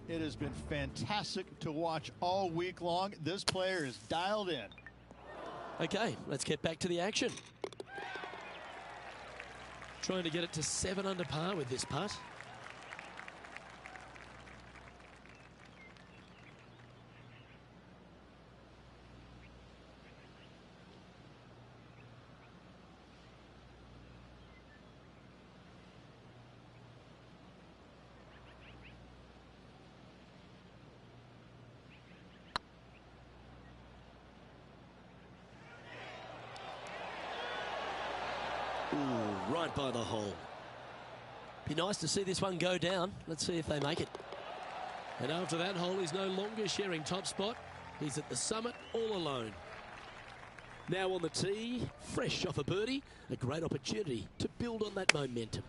It has been fantastic to watch all week long. This player is dialed in. Okay, let's get back to the action. Trying to get it to 7 under par with this putt. Ooh, right by the hole. Be nice to see this one go down. Let's see if they make it. And after that hole, he's no longer sharing top spot. He's at the summit all alone. Now on the tee, fresh off a birdie, a great opportunity to build on that momentum.